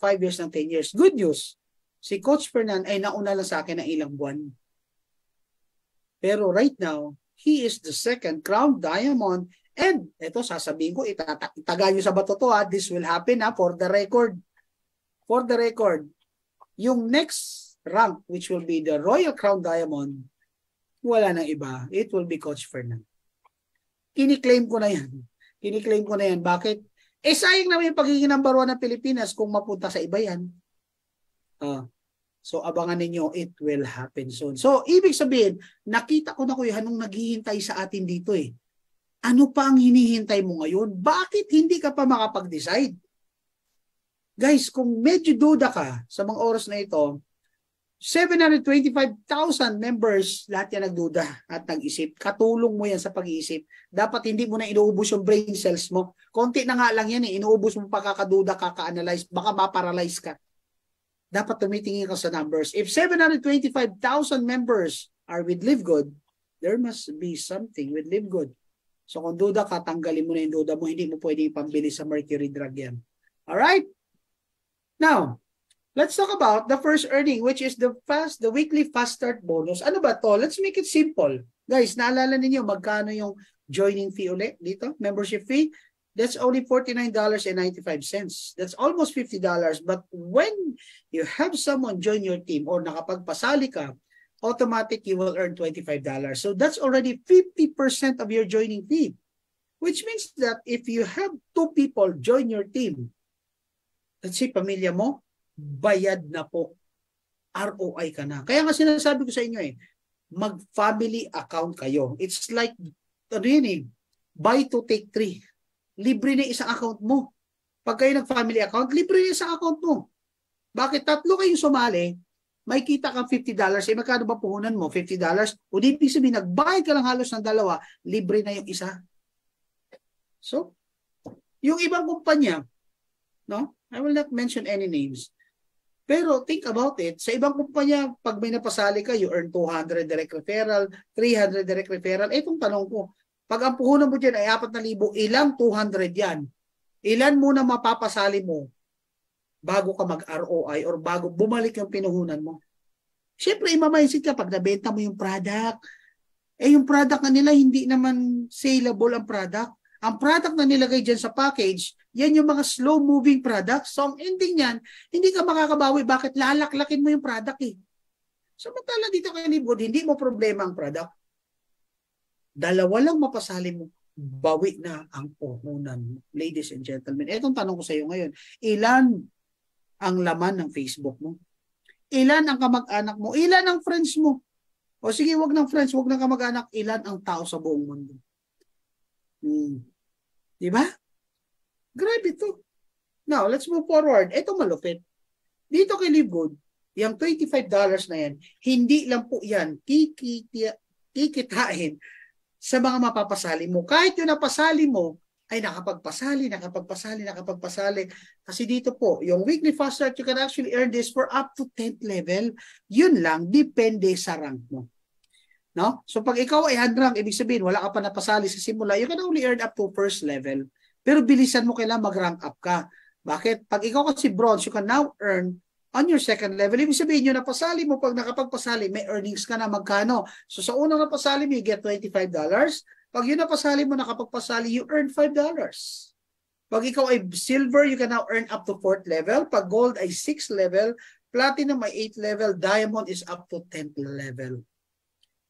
5 years ng 10 years. Good news, si Coach Fernan ay nauna lang sa akin ng ilang buwan. Pero right now, he is the second crown diamond. And ito, sasabihin ko, itaga nyo sa bato to, this will happen for the record. For the record, yung next rank, which will be the Royal Crown Diamond, wala nang iba. It will be Coach Fernan. Kiniklaim ko na yan. Kiniklaim ko na yan. Bakit? Sayang naman yung pagiging number 1 ng Pilipinas kung mapunta sa iba yan. So, abangan ninyo, it will happen soon. So, ibig sabihin, nakita ko na kuya, nung naghihintay sa atin dito eh. Ano pa ang hinihintay mo ngayon? Bakit hindi ka pa makapag-decide? Guys, kung medyo duda ka sa mga oras na ito, 725,000 members, lahat yan nagduda at nag-isip. Katulong mo yan sa pag-iisip. Dapat hindi mo na inuubos yung brain cells mo. Konti na nga lang yan eh. Inuubos mo pa kakaduda, kaka-analyze, baka maparalyze ka. Dapat tumitingin ka sa numbers. If 725,000 members are with Live Good, there must be something with Live Good. So kung duda ka, tanggalin mo na yung duda mo. Hindi mo pwede ipambili sa Mercury Drug yan. Alright? Now, let's talk about the first earning, which is the weekly fast start bonus. Ano ba to? Let's make it simple. Guys, naalala ninyo magkano yung joining fee ulit dito? Membership fee? That's only $49.95. That's almost $50. But when you have someone join your team or nakapagpasali ka, automatic you will earn $25. So that's already 50% of your joining fee. Which means that if you have 2 people join your team, let's say pamilya mo, bayad na po. ROI ka na. Kaya nga sinasabi ko sa inyo mag-family account kayo. It's like, really, buy 2, take 3. Libre na isang account mo. Pag kayo nag-family account, libre na isang account mo. Bakit? 3 kayong sumali, may kita kang $50. Magkano ba puhunan mo? $50? O di ibig sabihin, nagbayad ka lang halos ng 2, libre na yung isa. So, yung ibang kumpanya, no? I will not mention any names. Pero think about it, sa ibang kumpanya, pag may napasali ka, you earn 200 direct referral, 300 direct referral. Itong tanong ko, pag ang puhunan mo dyan ay 4,000, ilang 200 yan? Ilan muna mapapasali mo bago ka mag-ROI or bago bumalik yung pinuhunan mo? Siyempre, imamindset ka pag nabenta mo yung product. Yung product na nila, hindi naman saleable ang product. Ang product na nilagay dyan sa package, yan yung mga slow-moving products. So, ang ending yan, hindi ka makakabawi. Bakit? Lalaklakin mo yung product eh. Samantala dito kay Live Good, hindi mo problema ang product. 2 lang mapasali mo, bawi na ang puhunan mo. Ladies and gentlemen, etong tanong ko sa iyo ngayon, ilan ang laman ng Facebook mo? Ilan ang kamag-anak mo? Ilan ang friends mo? O sige, wag ng friends, wag ng kamag-anak. Ilan ang tao sa buong mundo? Diba? Grabe ito. Now, let's move forward. Ito malupit. Dito kay Live Good, yung $25 na yan, hindi lang po yan kikitain sa mga mapapasali mo. Kahit yung napasali mo, ay nakapagpasali. Kasi dito po, yung weekly fast start, you can actually earn this for up to 10th level. Yun lang, depende sa rank mo. No? So pag ikaw ay hand rank, ibig sabihin, wala ka pa napasali sa simula, you can only earn up to first level. Pero bilisan mo kailangan mag-rank up ka. Bakit? Pag ikaw kasi bronze, you can now earn on your second level. Ibig sabihin, yung napasali mo, pag nakapagpasali, may earnings ka na magkano. So sa unang napasali mo, you get $25. Pag yun napasali mo, nakapagpasali, you earn $5. Pag ikaw ay silver, you can now earn up to 4th level. Pag gold ay 6th level. Platinum ay 8th level. Diamond is up to 10th level.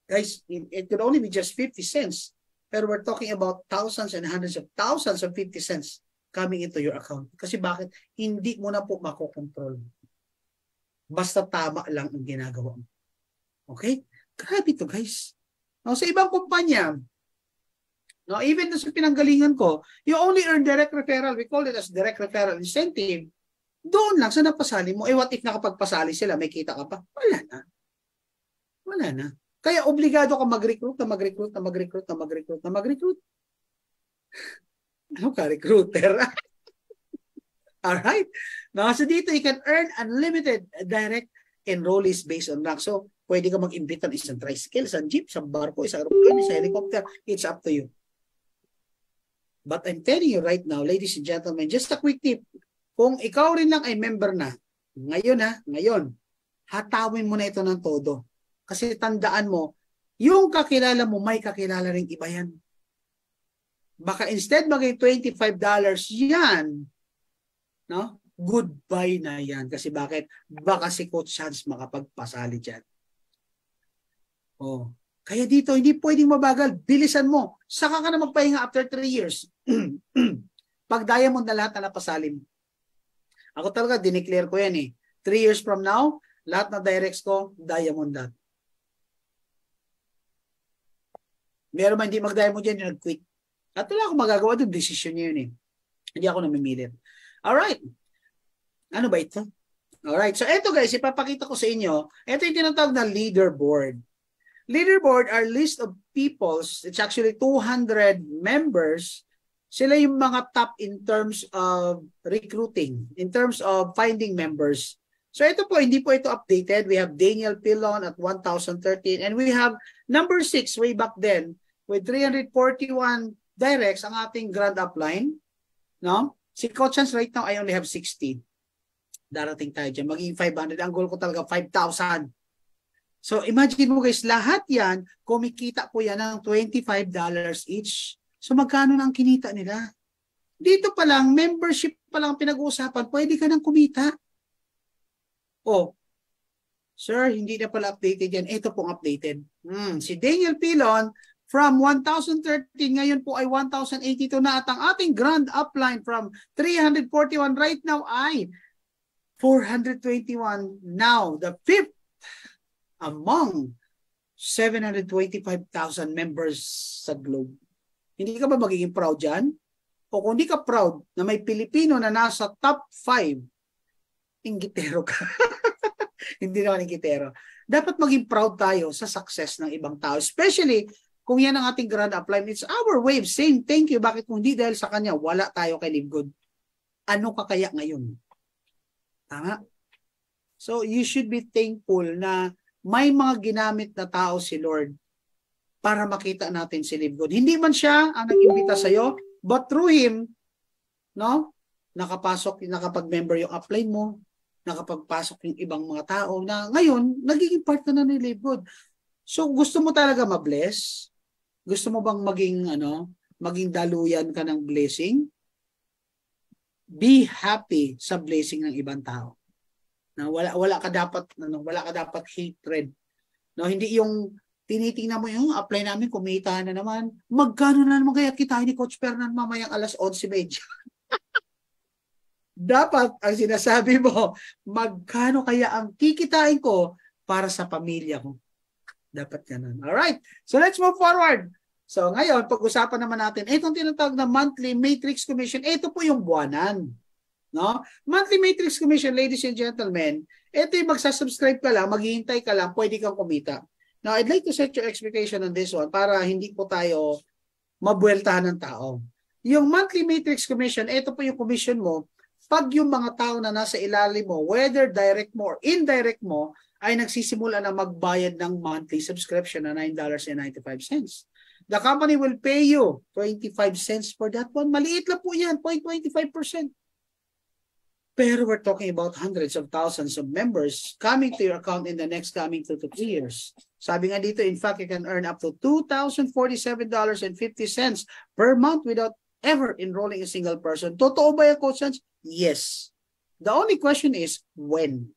Guys, it could only be just 50 cents. Pero we're talking about thousands and hundreds of thousands of 50 cents coming into your account. Kasi bakit? Hindi mo na po makokontrol. Basta tama lang ang ginagawa mo. Okay? Grabe ito, guys. Now, sa ibang kumpanya, no, even sa pinanggalingan ko, you only earn direct referral. We call it as direct referral incentive. Doon lang sa napasali mo. What if nakapagpasali sila? May kita ka pa? Wala na. Wala na. Kaya obligado ka mag-recruit. Ano ka, recruiter? Alright? Now, so dito, you can earn unlimited direct enrollees based on rank. So, pwede ka mag-invite ng isang tricycle, isang jeep, isang barko, isang aeroplane, isang helicopter. It's up to you. But I'm telling you right now, ladies and gentlemen, just a quick tip. kung ikaw rin lang ay member na, ngayon, hatawin mo na ito ng todo. Kasi tandaan mo, yung kakilala mo, may kakilala rin iba yan. Baka instead maging $25 yan, no? Goodbye na yan. Kasi bakit? Baka si Coach Hans makapagpasali dyan. Oh. Kaya dito, hindi pwedeng mabagal. Bilisan mo. Saka ka na magpahinga after 3 years. Pag diamond na lahat na napasalim. Ako talaga, dineclare ko yan eh. 3 years from now, lahat na directs ko, diamond lahat. Meron man hindi mag-diamond dyan, nag-quit. At wala akong magagawa doon, decision niya yun eh. Hindi ako namimilit. Alright. Ano ba ito? Alright. So ito guys, ipapakita ko sa inyo. Ito yung tinatawag na leaderboard. Leaderboard are list of peoples. It's actually 200 members. Sila yung mga top in terms of recruiting, in terms of finding members. So ito po, hindi po ito updated. We have Daniel Pilon at 1,013 and we have number 6 way back then with 341 directs ang ating grand upline. No? Si Coach Hans right now, I only have 60. Darating tayo dyan. Magiging 500. Ang goal ko talaga 5,000. So imagine mo guys, lahat yan, kumikita po yan ng $25 each. So magkano na ang kinita nila? Dito pa lang, membership pa lang pinag-uusapan, pwede ka nang kumita. Oh, sir, hindi na pala updated yan. Ito pong updated. Si Daniel Pilon, from 1,013, ngayon po ay 1,082 na at ang ating grand upline from 341 right now ay 421. Now, the fifth among 725,000 members sa globe. Hindi ka ba magiging proud dyan? O kung hindi ka proud na may Pilipino na nasa top 5, inggitero ka. Hindi naman inggitero. Dapat maging proud tayo sa success ng ibang tao. Especially kung yan ang ating grand upline. It's our way of saying thank you. Bakit kung hindi dahil sa kanya, wala tayo kay Live Good. Ano ka kaya ngayon? Tama? So you should be thankful na may mga ginamit na tao si Lord para makita natin si Live Good. Hindi man siya ang nag-imbita sa'yo, but through Him, no? Nakapag-member yung upline mo, nakapagpasok yung ibang mga tao na ngayon, nagiging part na ni Live Good. So gusto mo talaga ma-bless? Gusto mo bang maging daluyan ka ng blessing? Be happy sa blessing ng ibang tao. Na wala ka dapat hatred. No, hindi yung tinitingnan mo yung apply namin, kumita na naman. Magkano na naman kaya kita ni Coach Fernan mamayang alas 11:30? Dapat ang sinasabi mo, magkano kaya ang kikitain ko para sa pamilya ko? Dapat ganun. Alright, so let's move forward. So ngayon, pag-usapan naman natin, itong tinatawag na monthly matrix commission, ito po yung buwanan. No? Monthly matrix commission, ladies and gentlemen, ito yung magsasubscribe ka lang, maghihintay ka lang, pwede kang kumita. Now, I'd like to set your expectation on this one para hindi po tayo mabueltahan ng tao. Yung monthly matrix commission, ito po yung commission mo pag yung mga tao na nasa ilalim mo, whether direct mo or indirect mo, ay nagsisimula na magbayad ng monthly subscription na $9.95. The company will pay you 25 cents for that one. Maliit lang po yan, 0.25%. Pero we're talking about hundreds of thousands of members coming to your account in the next coming 2 to 3 years. Sabi nga dito, in fact, you can earn up to $2,047.50 per month without ever enrolling a single person. Totoo ba yan, Coach Hans? Yes. The only question is, when?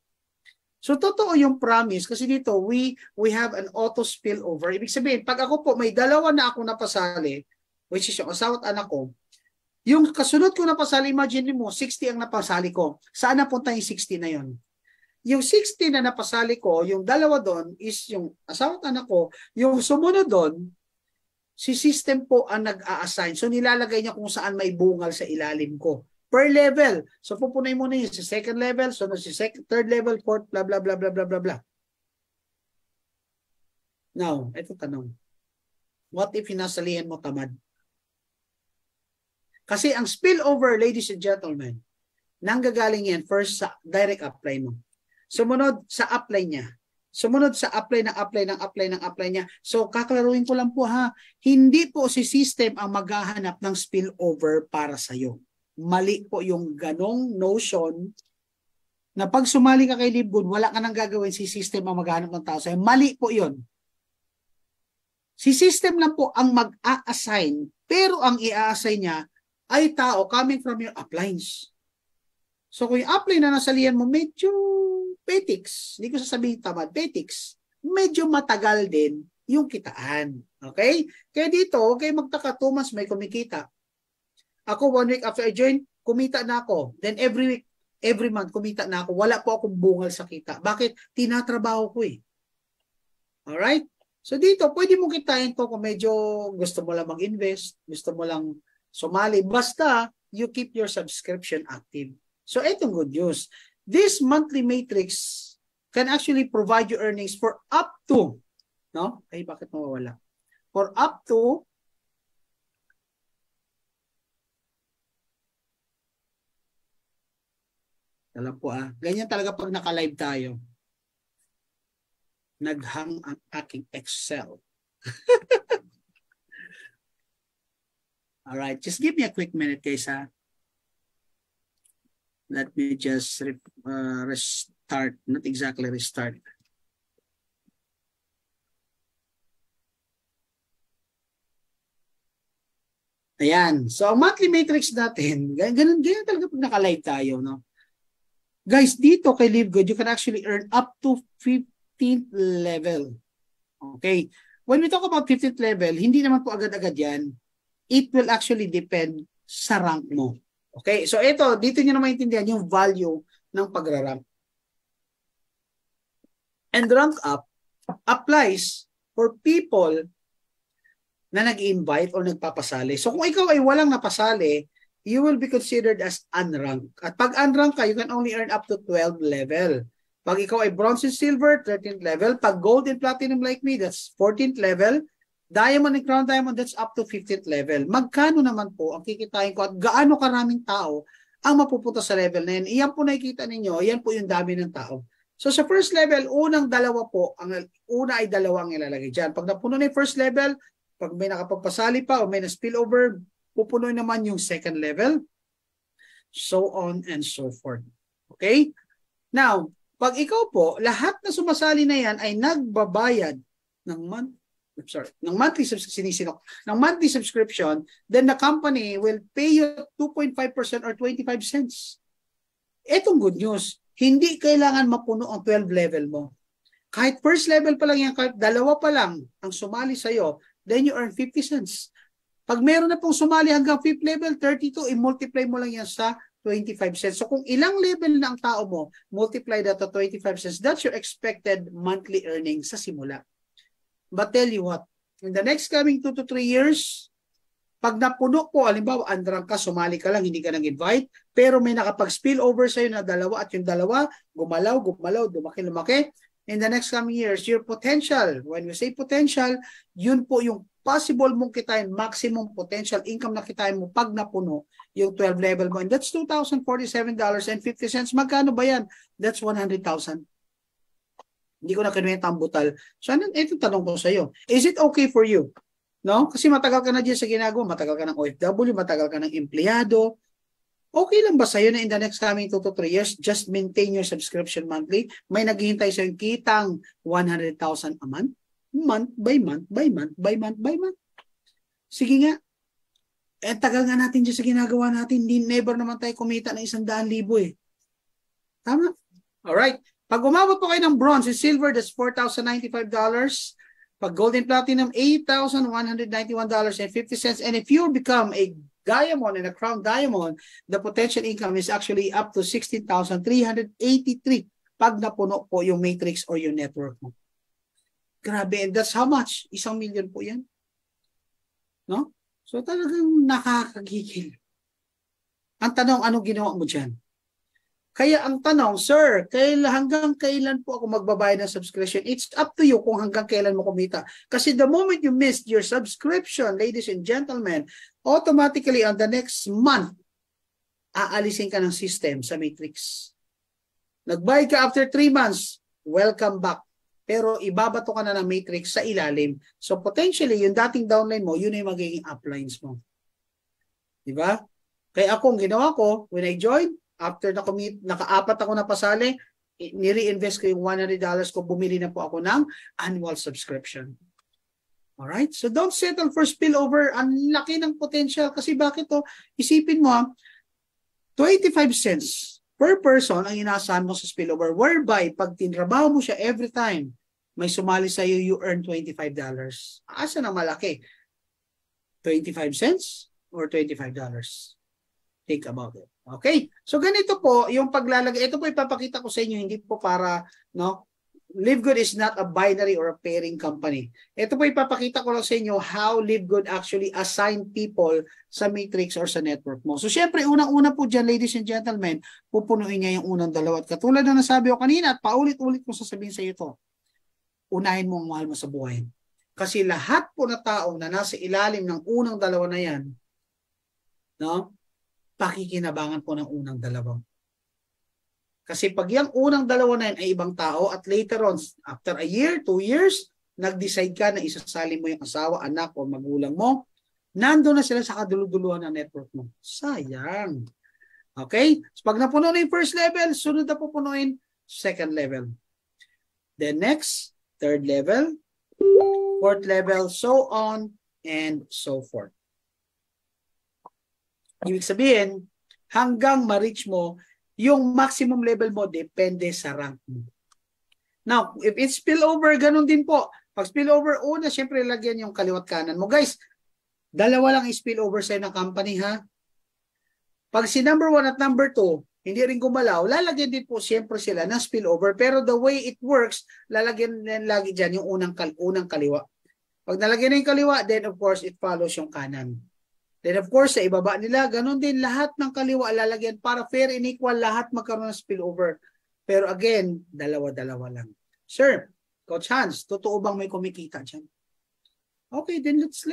So, totoo yung promise kasi dito, we have an auto spillover. Ibig sabihin, pag ako po, may dalawa na ako napasali, which is yung asawa at anak ko, yung kasunod ko napasali, imagine mo, 60 ang napasali ko. Saan napunta yung 60 na yon? Yung 60 na napasali ko, yung dalawa doon is yung asawa at anak ko, yung sumunod doon, si system po ang nag-a-assign. So nilalagay niya kung saan may bungal sa ilalim ko. Per level. So pupunay mo na yun sa second level, so si third level, fourth, blah, blah, blah, blah, blah, blah, blah. Now, ito tanong. What if hinasalihan mo tamad? Kasi ang spillover, ladies and gentlemen, nanggagaling yan first sa direct apply mo. Sumunod sa apply niya. Sumunod sa apply ng apply niya. So kaklaruin ko lang po ha, hindi po si system ang maghahanap ng spillover para sa'yo. Mali po yung ganong notion na pag sumali ka kay Libgood, wala ka nang gagawin, si system ang maghanap ng tao sa'yo. Mali po yun. Si system lang po ang mag-a-assign, pero ang i-a-assign niya ay tao coming from your uplines. So kung yung upline na nasalihan mo, medyo petics, hindi ko sasabihin tamad, petics, medyo matagal din yung kitaan. Okay? Kaya dito, okay, magtaka, 2 months may kumikita. Ako, 1 week after I join, kumita na ako. Then every week, every month, kumita na ako. Wala po akong bungal sa kita. Bakit? Tinatrabaho ko eh. Alright? So dito, pwede mo kitain to kung medyo gusto mo lang mag-invest, gusto mo lang sumali. Basta, you keep your subscription active. So itong good news. This monthly matrix can actually provide you earnings for up to, no? Ay, bakit mawawala? For up to alam po ganyan talaga pag naka-live tayo. Naghang ang aking Excel. Alright, just give me a quick minute guys ha. Let me just restart, not exactly restart. Ayan, so ang monthly matrix natin, ganun talaga pag naka-live tayo, no? Guys, dito kay Libgood, you can actually earn up to 15th level. Okay. When we talk about 15th level, hindi naman po agad-agad yan. It will actually depend sa rank mo. Okay. So ito, dito nyo na maintindihan yung value ng pagra-rank. And rank up applies for people na nag-invite or nagpapasali. So kung ikaw ay walang napasali, you will be considered as unranked. At pag unranked ka, you can only earn up to 12 level. Pag ikaw ay bronze and silver, 13th level. Pag gold and platinum like me, that's 14th level. Diamond and crown diamond, that's up to 15th level. Magkano naman po ang kikitain ko at gaano karaming tao ang mapupunta sa level na yan? Iyan po nakikita ninyo, yan po yung dami ng tao. So sa first level, unang dalawa po, ang una ay dalawa ang ilalagay dyan. Pag napuno na yung first level, pag may nakapagpasali pa o may na-spillover, pupunoy naman yung second level, so on and so forth. Okay? Now, pag ikaw po, lahat na sumasali na yan ay nagbabayad ng monthly subscription, then the company will pay you 2.5% or 25 cents. Etong good news, hindi kailangan mapuno ang 12 level mo. Kahit first level pa lang yan, kahit dalawa pa lang ang sumali sa'yo, then you earn 50 cents. Pag meron na pong sumali hanggang 5th level, 32, i-multiply mo lang yan sa 25 cents. So kung ilang level na ang tao mo, multiply that to 25 cents, that's your expected monthly earnings sa simula. But tell you what, in the next coming 2 to 3 years, pag napuno po, halimbawa, undranked ka, sumali ka lang, hindi ka nang-invite, pero may nakapag-spill over sa'yo na dalawa at yung dalawa, gumalaw, lumaki, in the next coming years, your potential, when we say potential, yun po yung possible mong kitain, maximum potential income na kitain mo pag napuno yung 12 level mo. And that's $2,047.50. Magkano ba yan? That's 100,000. Hindi ko na kinuwenta ang butal. So, ito tanong ko sa iyo. Is it okay for you? No? Kasi matagal ka na dyan sa ginagawa. Matagal ka ng OFW, matagal ka ng empleyado. Okay lang ba sa'yo na in the next coming 2 to 3 years, just maintain your subscription monthly? May naghihintay sa'yo kitang 100,000 a month? Month by month, by month, by month, by month. Sige nga. Tagal nga natin dyan sa ginagawa natin. Never naman tayo kumita ng 100,000 eh. Tama? Alright. Pag umabot po kayo ng bronze and silver, that's $4,095. Pag gold and platinum, $8,191.50. And if you become a diamond and a crown diamond, the potential income is actually up to $16,383 pag napuno po yung matrix or yung network mo. Grabe, and that's how much? 1 million po yan. No? So talagang nakakagigil. Ang tanong, ano ginawa mo dyan? Kaya ang tanong, sir, hanggang kailan po ako magbabayad ng subscription? It's up to you kung hanggang kailan mo kumita. Kasi the moment you missed your subscription, ladies and gentlemen, automatically on the next month, aalisin ka ng system sa matrix. Nagbayad ka after 3 months, welcome back. Pero ibabato ka na ng matrix sa ilalim. So potentially, yung dating downline mo, yun yung magiging uplines mo. Diba? Kaya ako, ang ginawa ko, when I joined, after naka-apat ako na pasali, ni-reinvest ko yung $100 ko, bumili na po ako ng annual subscription. Alright? So don't settle for spillover. Ang laki ng potential. Kasi bakit to? Isipin mo, 25 cents per person ang inaasahan mo sa spillover. Whereby, pag tinrabaho mo siya every time, may sumali sa iyo, you earn $25. Asa na malaki? 25 cents or $25? Think about it. Okay? So ganito po yung paglalagay. Ito po ipapakita ko sa inyo, hindi po para, no? LiveGood is not a binary or a pairing company. Ito po ipapakita ko lang sa inyo how LiveGood actually assign people sa matrix or sa network mo. So syempre, unang-una po dyan, ladies and gentlemen, pupunuin niya yung unang dalawa. At katulad na nasabi ko kanina at paulit-ulit ko sasabihin sa iyo ito, unahin mo ang mahal mo sa buhay. Kasi lahat po na tao na nasa ilalim ng unang dalawa na yan, no? Pakikinabangan po ng unang dalawa. Kasi pag yung unang dalawa na yan ay ibang tao at later on, after a year, 2 years, nag-decide ka na isasali mo yung asawa, anak o magulang mo, nando na sila sa kaduluduluhan ng network mo. Sayang. Okay? So pag napuno na yung first level, sunod na pupunuin second level. Then next, third level, fourth level, so on and so forth. Ibig sabihin, hanggang ma-reach mo, yung maximum level mo depende sa rank mo. Now, if it's spillover, ganun din po. Pag spillover, una, syempre lagyan yung kaliwat kanan mo. Guys, dalawa lang spillover sa ng company, ha? Pag si number 1 at number 2, hindi rin gumalaw, lalagyan din po syempre sila ng spillover. Pero the way it works, lalagyan din lagi dyan yung unang kaliwa. Pag nalagyan na yung kaliwa, then of course, it follows yung kanan. Then of course, sa ibaba nila, ganun din lahat ng kaliwa lalagyan para fair and equal, lahat magkaroon ng spillover. Pero again, dalawa-dalawa lang. Sir, Coach Hans, totoo bang may kumikita dyan? Okay, then let's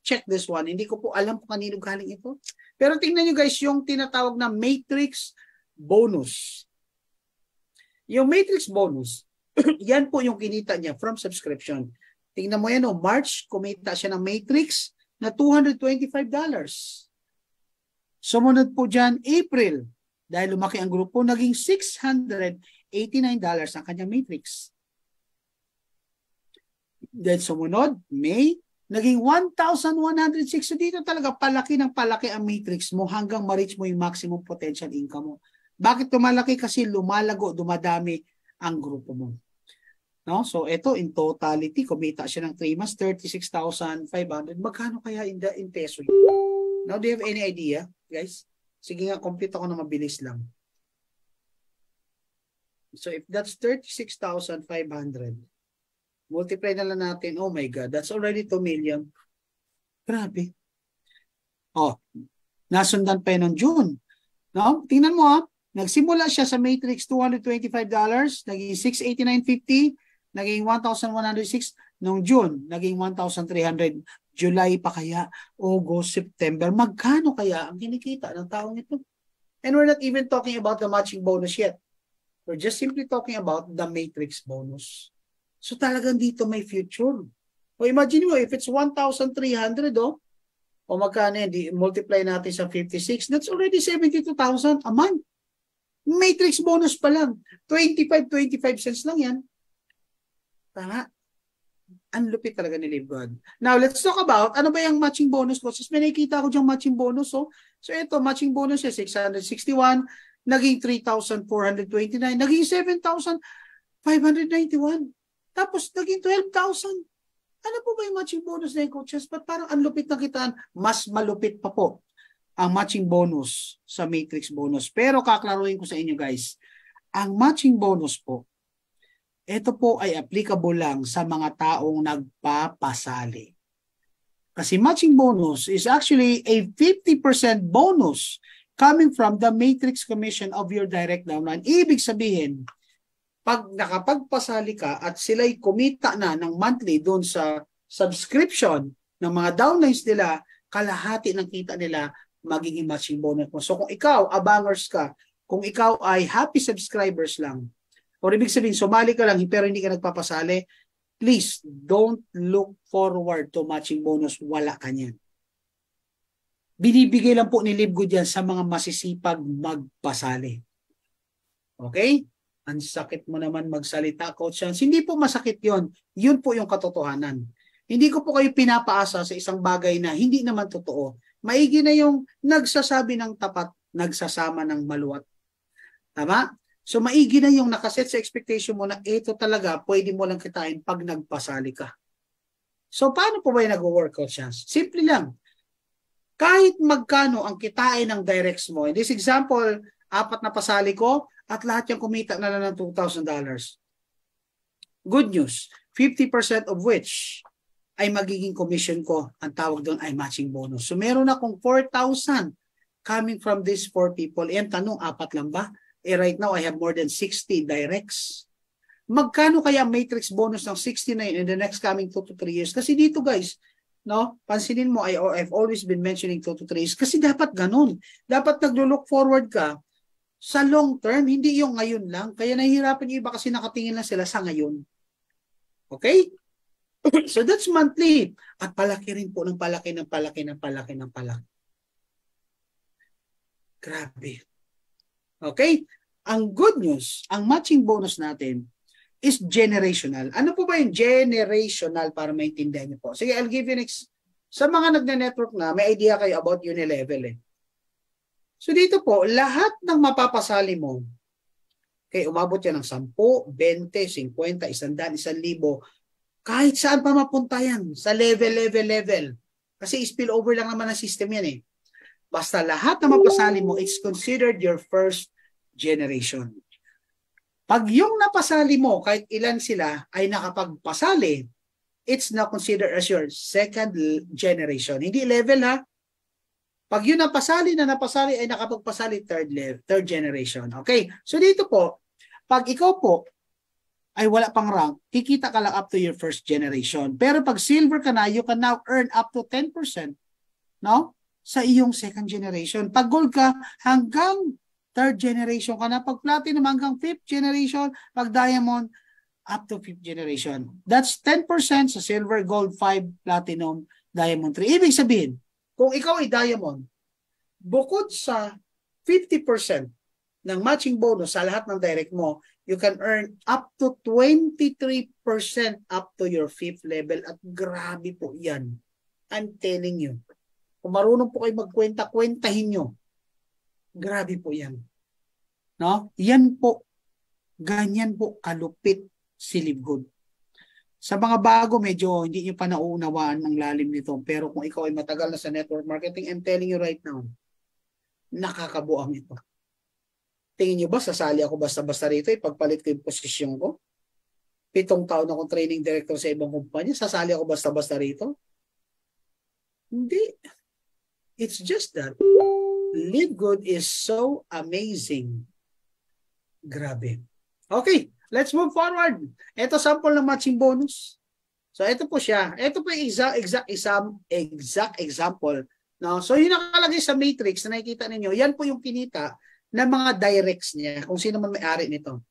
check this one. Hindi ko po alam kung kanino galing ito. Pero tingnan nyo guys, yung tinatawag na matrix bonus. Yung matrix bonus, yan po yung kinita niya from subscription. Tingnan mo yan, March, kumita siya ng matrix na $225. Sumunod po dyan, April, dahil lumaki ang grupo, naging $689 ang kanyang matrix. Then sumunod, May, naging 1,106. So dito talaga palaki ng palaki ang matrix mo hanggang ma-reach mo yung maximum potential income mo. Bakit tumalaki? Kasi lumalago, dumadami ang grupo mo. No? So ito in totality, kumita siya ng 3 months, 36,500. Magkano kaya in peso yun? Now, do you have any idea, guys? Sige nga, complete ako na mabilis lang. So if that's 36,500, multiply na lang natin, oh my God, that's already 2 million. Grabe. Oh, nasundan pa yun ng June. No? Tingnan mo, nagsimula siya sa matrix $225, naging $689.50, naging 1,106 noong June, naging 1,300. July pa kaya, August, September, magkano kaya ang kinikita ng taong ito? And we're not even talking about the matching bonus yet. We're just simply talking about the matrix bonus. So talagang dito may future. O imagine mo, if it's 1,300, o magkano yan, multiply natin sa 56, that's already 72,000 a month. Matrix bonus pa lang. 25 cents lang yan. Tama. Ang lupit talaga ni LiveGood. Now, let's talk about ano ba yung matching bonus ko. Since may nakikita ko diyang matching bonus. So ito, matching bonus is 661, naging 3,429, naging 7,591. Tapos, naging 12,000. Ano po ba yung matching bonus na yung coaches? But parang ang lupit na kitaan, mas malupit pa po ang matching bonus sa matrix bonus. Pero kaklaruhin ko sa inyo guys, ang matching bonus po, ito po ay applicable lang sa mga taong nagpapasali. Kasi matching bonus is actually a 50% bonus coming from the matrix commission of your direct downline. Ibig sabihin, pag nakapagpasali ka at sila'y kumita na ng monthly doon sa subscription ng mga downlines nila, kalahati ng kita nila magiging matching bonus mo. So kung ikaw, abangers ka, kung ikaw ay happy subscribers lang, o ibig sabihin, sumali ka lang pero hindi ka nagpapasali, please don't look forward to matching bonus. Wala ka niyan. Binibigay lang po ni Livegood yan sa mga masisipag magpasali. Okay? Ang sakit mo naman magsalita, Coach Hans. Hindi po masakit yon. Yun po yung katotohanan. Hindi ko po kayo pinapaasa sa isang bagay na hindi naman totoo. Maigi na yung nagsasabi ng tapat, nagsasama ng maluwat. Tama? So maigi na yung nakaset sa expectation mo na ito talaga pwede mo lang kitain pag nagpasali ka. So paano po ba yung nag-work, Coach Hans? Simple lang. Kahit magkano ang kitain ng directs mo, in this example, 4 na pasali ko at lahat yung kumita na lang ng $2,000. Good news, 50% of which ay magiging commission ko. Ang tawag doon ay matching bonus. So meron akong 4,000 coming from these 4 people. E ang tanong, 4 lang ba? Right now, I have more than 60 directs. Magkano kaya matrix bonus ng 69 in the next coming 2 to 3 years? Kasi dito guys, no, pansinin mo, I've always been mentioning 2 to 3 years kasi dapat ganun. Dapat naglo-look forward ka sa long term, hindi yung ngayon lang. Kaya nahihirapan yung iba kasi nakatingin lang sila sa ngayon. Okay? So that's monthly. At palaki rin po ng palaki. Grabe. Okay? Ang good news, ang matching bonus natin is generational. Ano po ba yung generational para maintindihan niyo po? Sige, I'll give you next. Sa mga nagne-network na, may idea kayo about Unilevel eh. So dito po, lahat ng mapapasali mo, okay, umabot yan ng 10, 20, 50, 100, 1,000, kahit saan pa mapunta yan, sa level. Kasi spill over lang naman ang system yan eh. Basta lahat na mapasali mo, it's considered your first generation. Pag yung napasali mo, kahit ilan sila ay nakapagpasali, it's now considered as your second generation. Hindi level ha. Pag yun napasali ay nakapagpasali third generation. Okay? So dito po, pag ikaw po ay wala pang rank, kikita ka lang up to your first generation. Pero pag silver ka na, you can now earn up to 10%, no? Sa iyong second generation. Pag gold ka, hanggang third generation ka na. Pag platinum, hanggang fifth generation. Pag diamond, up to fifth generation. That's 10% sa silver, gold, 5, platinum, diamond 3. Ibig sabihin, kung ikaw ay diamond, bukod sa 50% ng matching bonus sa lahat ng direct mo, you can earn up to 23% up to your 5th level. At grabe po yan. I'm telling you. Kung marunong po kayo magkwenta, kwentahin nyo. Grabe po yan. No? Yan po. Ganyan po kalupit si Livegood. Sa mga bago, medyo hindi nyo pa nauunawaan ng lalim nito. Pero kung ikaw ay matagal na sa network marketing, I'm telling you right now, nakakabuang ito. Tingin nyo ba, sasali ako basta-basta rito, ipagpalit ko yung posisyon ko? 7 taon akong training director sa ibang kumpanya, sasali ako basta-basta rito? Hindi. It's just that Livegood is so amazing. Grabe. Okay, let's move forward. Ito sample ng matching bonus. So ito po siya. Ito po yung exact example. No? So yung nakalagay sa matrix na nakikita ninyo, yan po yung kinita ng mga directs niya, kung sino man may-ari nito.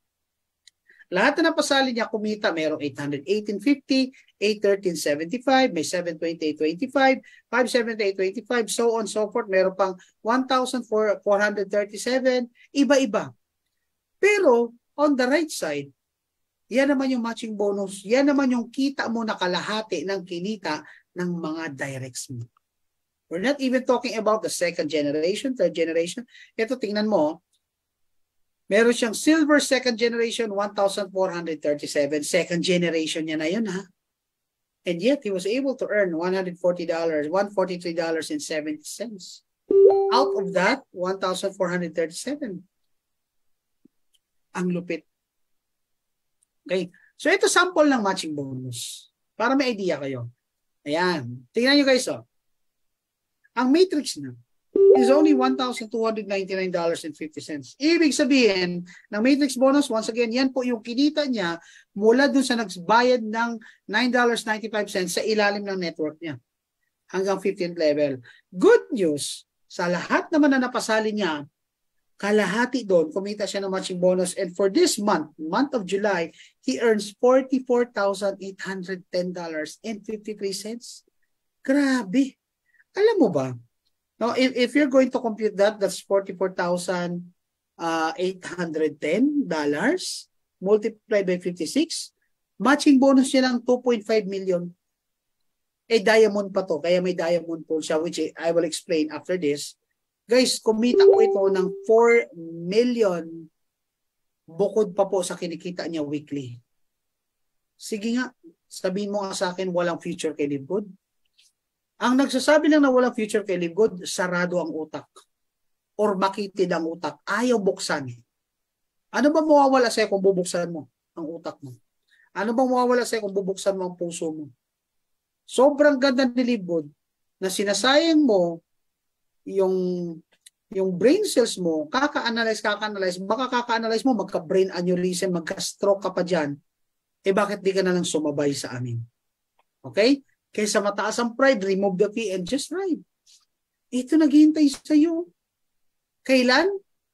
Lahat na napasali niya kumita, mayroong 818.50, 813.75, may 728.25, 578.25, so on so forth. Meron pang 1,437, iba-iba. Pero on the right side, yan naman yung matching bonus, yan naman yung kita mo na kalahati ng kinita ng mga directs mo. We're not even talking about the second generation, third generation. Ito, tingnan mo. Meron siyang silver second generation, 1,437. Second generation niya na yun, ha? And yet, he was able to earn $140, $143.70. Out of that, 1,437. Ang lupit. Okay. So, ito sample ng matching bonus. Para may idea kayo. Ayan. Tingnan nyo guys, oh. Ang matrix na is only $1,299.50. Ibig sabihin, ng matrix bonus, once again, yan po yung kinita niya mula dun sa nagbayad ng $9.95 sa ilalim ng network niya hanggang 15th level. Good news, sa lahat naman na napasali niya, kalahati doon, kumita siya ng matching bonus. And for this month of July, he earns $44,810.53. Grabe. Alam mo ba, Now, if you're going to compute that, that's $44,810 multiplied by 56. Matching bonus niya ng 2.5 million. Eh, diamond pa to. Kaya may diamond pool siya, which I will explain after this. Guys, kumita ko ito ng 4 million bukod pa po sa kinikita niya weekly. Sige nga, sabihin mo nga sa akin walang future kay Livegood. Ang nagsasabi lang na walang future kay Livegood, sarado ang utak. Or makitid ang utak. Ayaw buksan. Ano ba mawawala sa'yo kung bubuksan mo ang utak mo? Ano bang mawawala sa'yo kung bubuksan mo ang puso mo? Sobrang ganda ni Livegood na sinasayang mo yung brain cells mo, kaka-analyze, baka kaka-analyze mo, magka-brain aneurysm, magka-stroke ka pa dyan, eh bakit di ka na lang sumabay sa amin? Okay? Kaysa mataas ang pride, remove the fee and just ride. Ito naghihintay sa iyo. Kailan?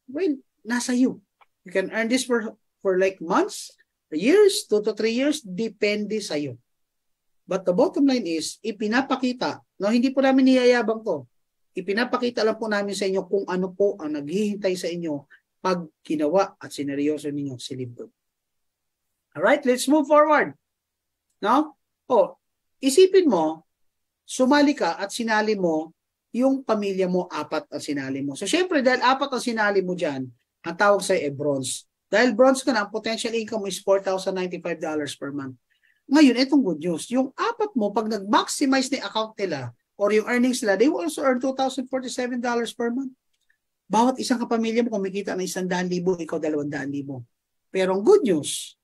Well, nasa iyo. You can earn this for like months, years, 2 to 3 years, depende sa iyo. But the bottom line is, ipinapakita, no, hindi po namin niyayabang to, ipinapakita lang po namin sa inyo kung ano po ang naghihintay sa inyo pag ginawa at sineryoso ninyo si Livegood. Alright, let's move forward. No? Isipin mo, sumali ka at sinali mo yung pamilya mo, 4 ang sinali mo. So syempre, dahil 4 ang sinali mo dyan, ang tawag sa'yo bronze. Dahil bronze ka na, ang potential income mo is $4,095 per month. Ngayon, itong good news. Yung 4 mo, pag nag-maximize na yung account nila or yung earnings nila, they will also earn $2,047 per month. Bawat isang kapamilya mo kumikita ng 100,000, ikaw 200,000. Pero ang good news,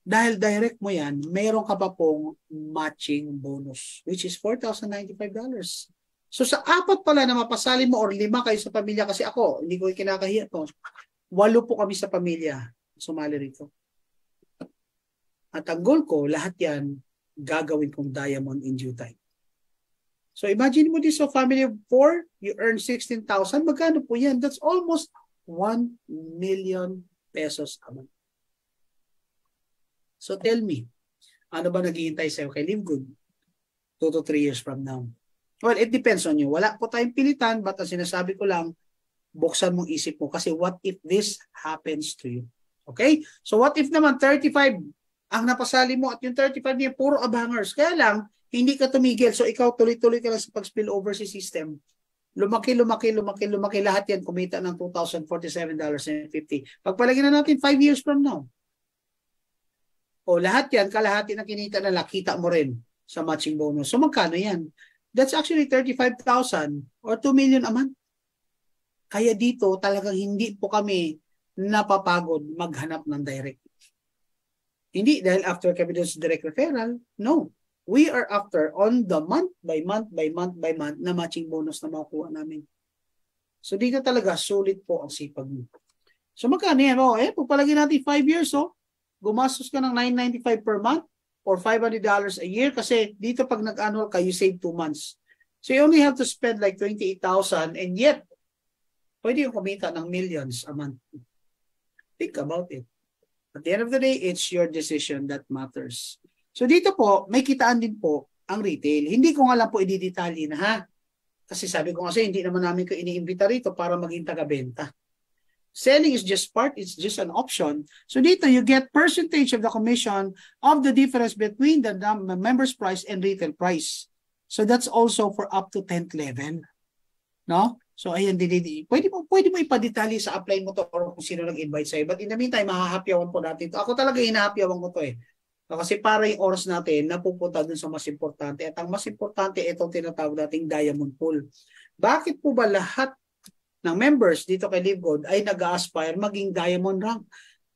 dahil direct mo yan, mayroon ka pa pong matching bonus, which is $4,095. So sa 4 pala na mapasali mo or 5 kayo sa pamilya, kasi ako, hindi ko kinakahiya to, 8 po kami sa pamilya sumali rito. At ang goal ko, lahat yan, gagawin kong diamond in due time. So imagine mo this, so family of 4, you earn 16,000, magkano po yan? That's almost 1 million pesos a month. So tell me, ano ba naghihintay sa'yo kay Livegood 2 to 3 years from now? Well, it depends on you. Wala po tayong pilitan, but ang sinasabi ko lang, buksan mong isip mo. Kasi what if this happens to you? Okay? So what if naman 35 ang napasali mo at yung 35 niya puro abangers? Kaya lang, hindi ka tumigil. So ikaw tuloy-tuloy ka lang sa pag-spill over si system. Lumaki. Lahat yan kumita ng $2,047.50. Pagpalagyan na natin 5 years from now. O lahat yan, kalahati na kinita na nakita mo rin sa matching bonus. So magkano yan? That's actually 35,000 or 2 million a month. Kaya dito talagang hindi po kami napapagod maghanap ng direct. Hindi dahil after kami doon sa direct referral. No. We are after on the month by month na matching bonus na makukuha namin. So dito talaga sulit po ang sipag mo. So magkano yan? Pagpalagyan natin 5 years, gumastos ka ng $995 per month or $500 a year kasi dito pag nag-annual ka, you save 2 months. So you only have to spend like 28,000 and yet, pwede yung kumita ng millions a month. Think about it. At the end of the day, it's your decision that matters. So dito po, may kitaan din po ang retail. Hindi ko nga lang po i-detalye na ha. Kasi sabi ko kasi hindi naman namin ko iniimbita rito para maging taga-benta. Selling is just part, it's just an option. So dito, you get percentage of the commission of the difference between the member's price and retail price. So that's also for up to 10th level. No? So ayan, pwede mo ipadetalye sa apply mo to or kung sino nag-invite sa'yo. But in the meantime, mahahapyawan po natin to. Ako talaga hinahapyawan ko to eh. Kasi para yung oras natin napupunta dun sa mas importante. At ang mas importante, itong tinatawag nating diamond pool. Bakit po ba lahat ng members dito kay Livegood ay nag-aspire maging diamond rank?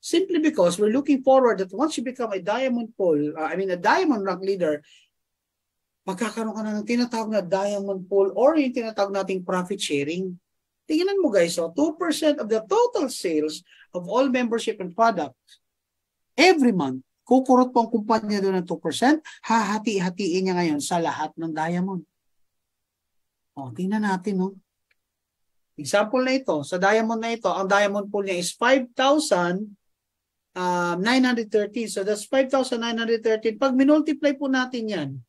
Simply because we're looking forward that once you become a diamond pool, a diamond rank leader, magkakaroon ka na ng tinatawag na diamond pool or yung tinatawag nating profit sharing. Tingnan mo guys, 2% of the total sales of all membership and products every month, kukurot po ang kumpanya doon ng 2%, hahati-hatiin niya ngayon sa lahat ng diamond. Tingnan natin, example na ito, sa diamond na ito, ang diamond pool niya is 5,913. So that's 5,913. Pag minultiply po natin yan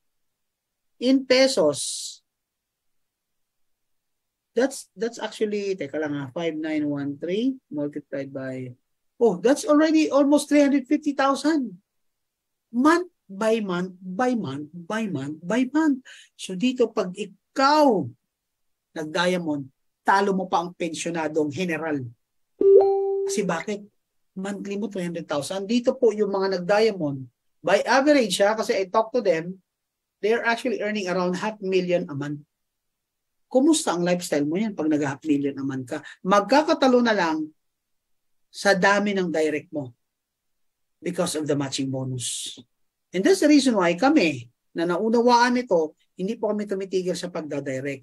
in pesos, That's actually, teka lang ha, 5913 multiplied by, oh, that's already almost 350,000. Month by month, by month, by month, by month. So dito, pag ikaw nag-diamond, talo mo pa ang pensyonadong general. Kasi bakit? Monthly mo 300,000. Dito po yung mga nag-diamond, by average ha, kasi I talk to them, they're actually earning around 500,000 a month. Kumusta ang lifestyle mo yan pag nag-500,000 a month ka? Magkakatalo na lang sa dami ng direct mo because of the matching bonus. And that's the reason why kami, na naunawaan ito, hindi po kami tumitigil sa pagdadirect.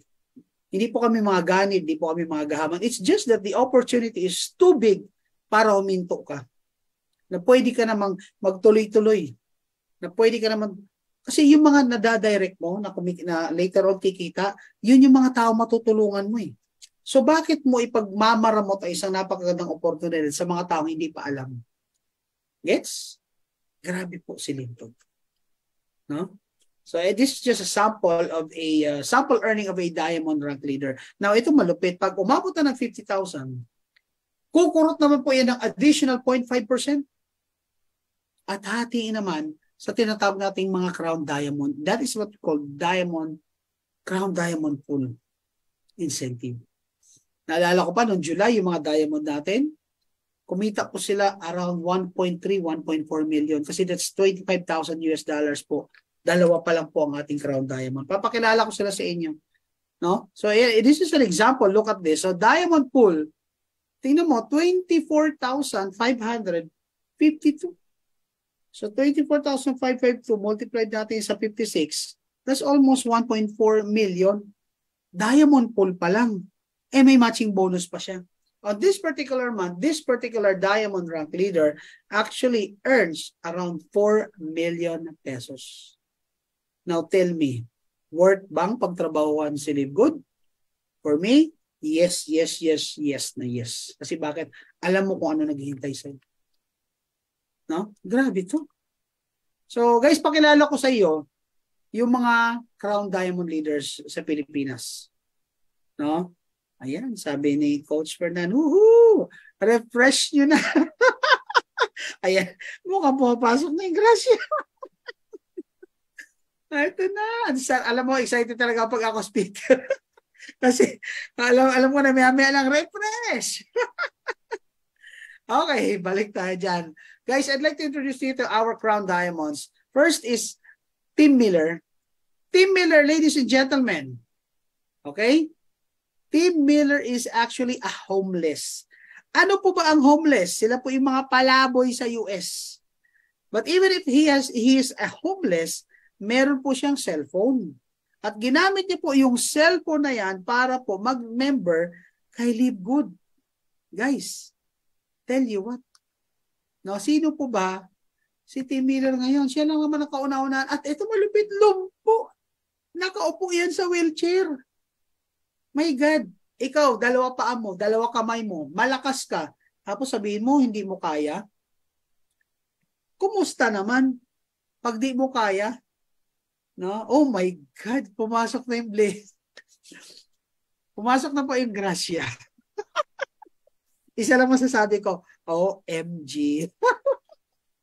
Hindi po kami mga ganid, hindi po kami mga gahaman. It's just that the opportunity is too big para huminto ka. Na pwede ka namang magtuloy-tuloy. Na pwede ka namang, kasi yung mga nadadirect mo, na later on kikita, yun yung mga tao matutulungan mo eh. So bakit mo ipagmamaramot ay isang napakagandang opportunity sa mga tao hindi pa alam? Gets? Grabe po si Linton. No? So this is just a sample of a sample earning of a diamond rank leader. Now ito malupit. Pag umabot na ng 50,000, kukurot naman po yan ng additional 0.5%. At hatiin naman sa tinatawag nating mga crown diamond. That is what we call crown diamond pool incentive. Naalala ko pa noong July, yung mga diamond natin, kumita po sila around 1.3, 1.4 million kasi that's 25,000 US dollars po. Dalawa pa lang po ang ating crown diamond. Papakilala ko sila sa inyo. No? So this is an example. Look at this. So diamond pool, tingnan mo, 24,552. So 24,552 multiplied natin sa 56, that's almost 1.4 million. Diamond pool pa lang. Eh may matching bonus pa siya. On this particular month, this particular diamond rank leader actually earns around 4 million pesos. Now tell me, worth bang pagtrabahuan si Live Good? For me, yes, yes, yes, yes na yes. Kasi bakit? Alam mo kung ano naghihintay sa'yo. No? Grabe to. So guys, pakilala ko sa iyo yung mga crown diamond leaders sa Pilipinas. No? Ayan, sabi ni Coach Fernando, woohoo! Refresh nyo na. Ayan, mukhang pumapasok na yung grasya. Ito na. Alam mo, excited talaga pag ako speaker. Kasi alam ko na may lang refresh. Okay, balik tayo dyan. Guys, I'd like to introduce you to our crown diamonds. First is Tim Miller. Tim Miller, ladies and gentlemen. Okay? Tim Miller is actually a homeless. Ano po ba ang homeless? Sila po yung mga palaboy sa US. But even if he is a homeless, meron po siyang cellphone. At ginamit niya po yung cellphone na yan para po mag-member kay Live Good. Guys, tell you what. No, sino po ba? Si Tim Miller ngayon. Siya lang naman ang kauna-unahan. At ito malupit, lumpo. Nakaupo yan sa wheelchair. My God. Ikaw, dalawa paa mo, dalawa kamay mo, malakas ka. Tapos sabihin mo, hindi mo kaya. Kumusta naman? Pag di mo kaya, no? Oh my God, pumasok na yung bliss. Pumasok na po yung grasya. Isa lang masasabi ko, OMG.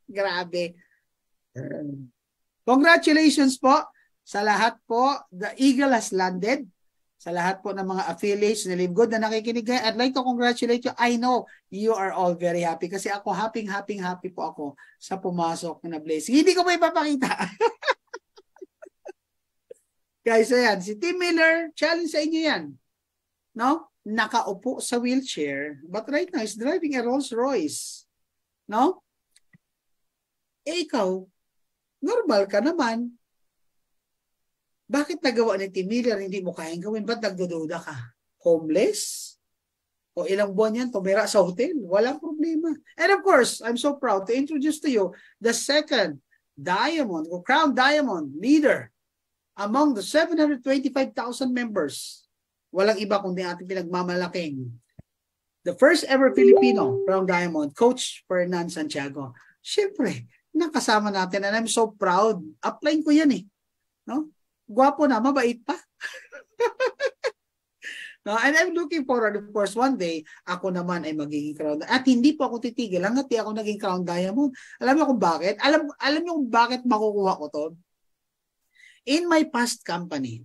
Grabe. Congratulations po sa lahat po. The Eagle has landed. Sa lahat po ng mga affiliates na Live Good na nakikinig, I'd like to congratulate you. I know you are all very happy kasi ako happy po ako sa pumasok na blessing. Hindi ko pa ipapakita. Guys, ayan, si Tim Miller, challenge sa inyo yan. No? Nakaupo sa wheelchair, but right now, he's driving a Rolls Royce. No? Eh ikaw, normal ka naman. Bakit nagawa ni Tim Miller, hindi mo kayang gawin? Ba't nagdududa ka? Homeless? O ilang buwan yan, tumira sa hotel? Walang problema. And of course, I'm so proud to introduce to you the second diamond, or crown diamond leader among the 725,000 members. Walang iba kundi ating pinagmamalaking. The first ever Filipino crown diamond, Coach Fernand Santiago. Siyempre, nakasama natin and I'm so proud. Upline ko yan eh. No? Gwapo na, mabait pa. And I'm looking forward, of course, one day, ako naman ay magiging crown. At hindi po ako titigil hanggat di ako naging crown diamond. Alam niyo kung bakit? Alam niyo kung bakit makukuha ko to? In my past company,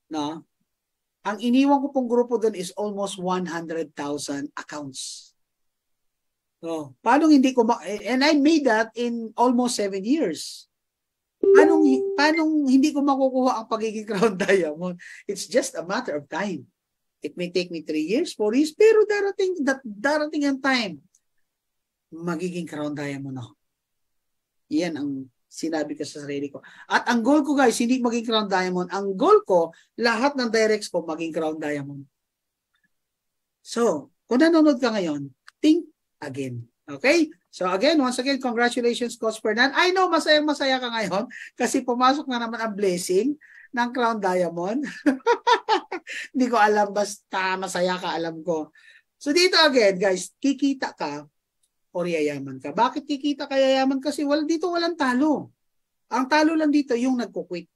no, ang iniwan ko pong grupo doon is almost 100,000 accounts. So, paano hindi ko and I made that in almost 7 years. Paano hindi ko makukuha ang pagiging crown diamond? It's just a matter of time. It may take me 3 years, 4 years, pero darating ang time, magiging crown diamond ako. Yan ang sinabi ko sa sarili ko. At ang goal ko, guys, hindi maging crown diamond. Ang goal ko, lahat ng directs ko maging crown diamond. So, kung nanonood ka ngayon, think again. Okay? So again, once again, congratulations, Coach Fernan. I know, masayang-masaya ka ngayon kasi pumasok na naman ang blessing ng crown diamond. Hindi ko alam, basta masaya ka, alam ko. So dito again, guys, kikita ka o yayaman ka. Bakit kikita ka yayaman? Kasi dito walang talo. Ang talo lang dito yung nagko-quit.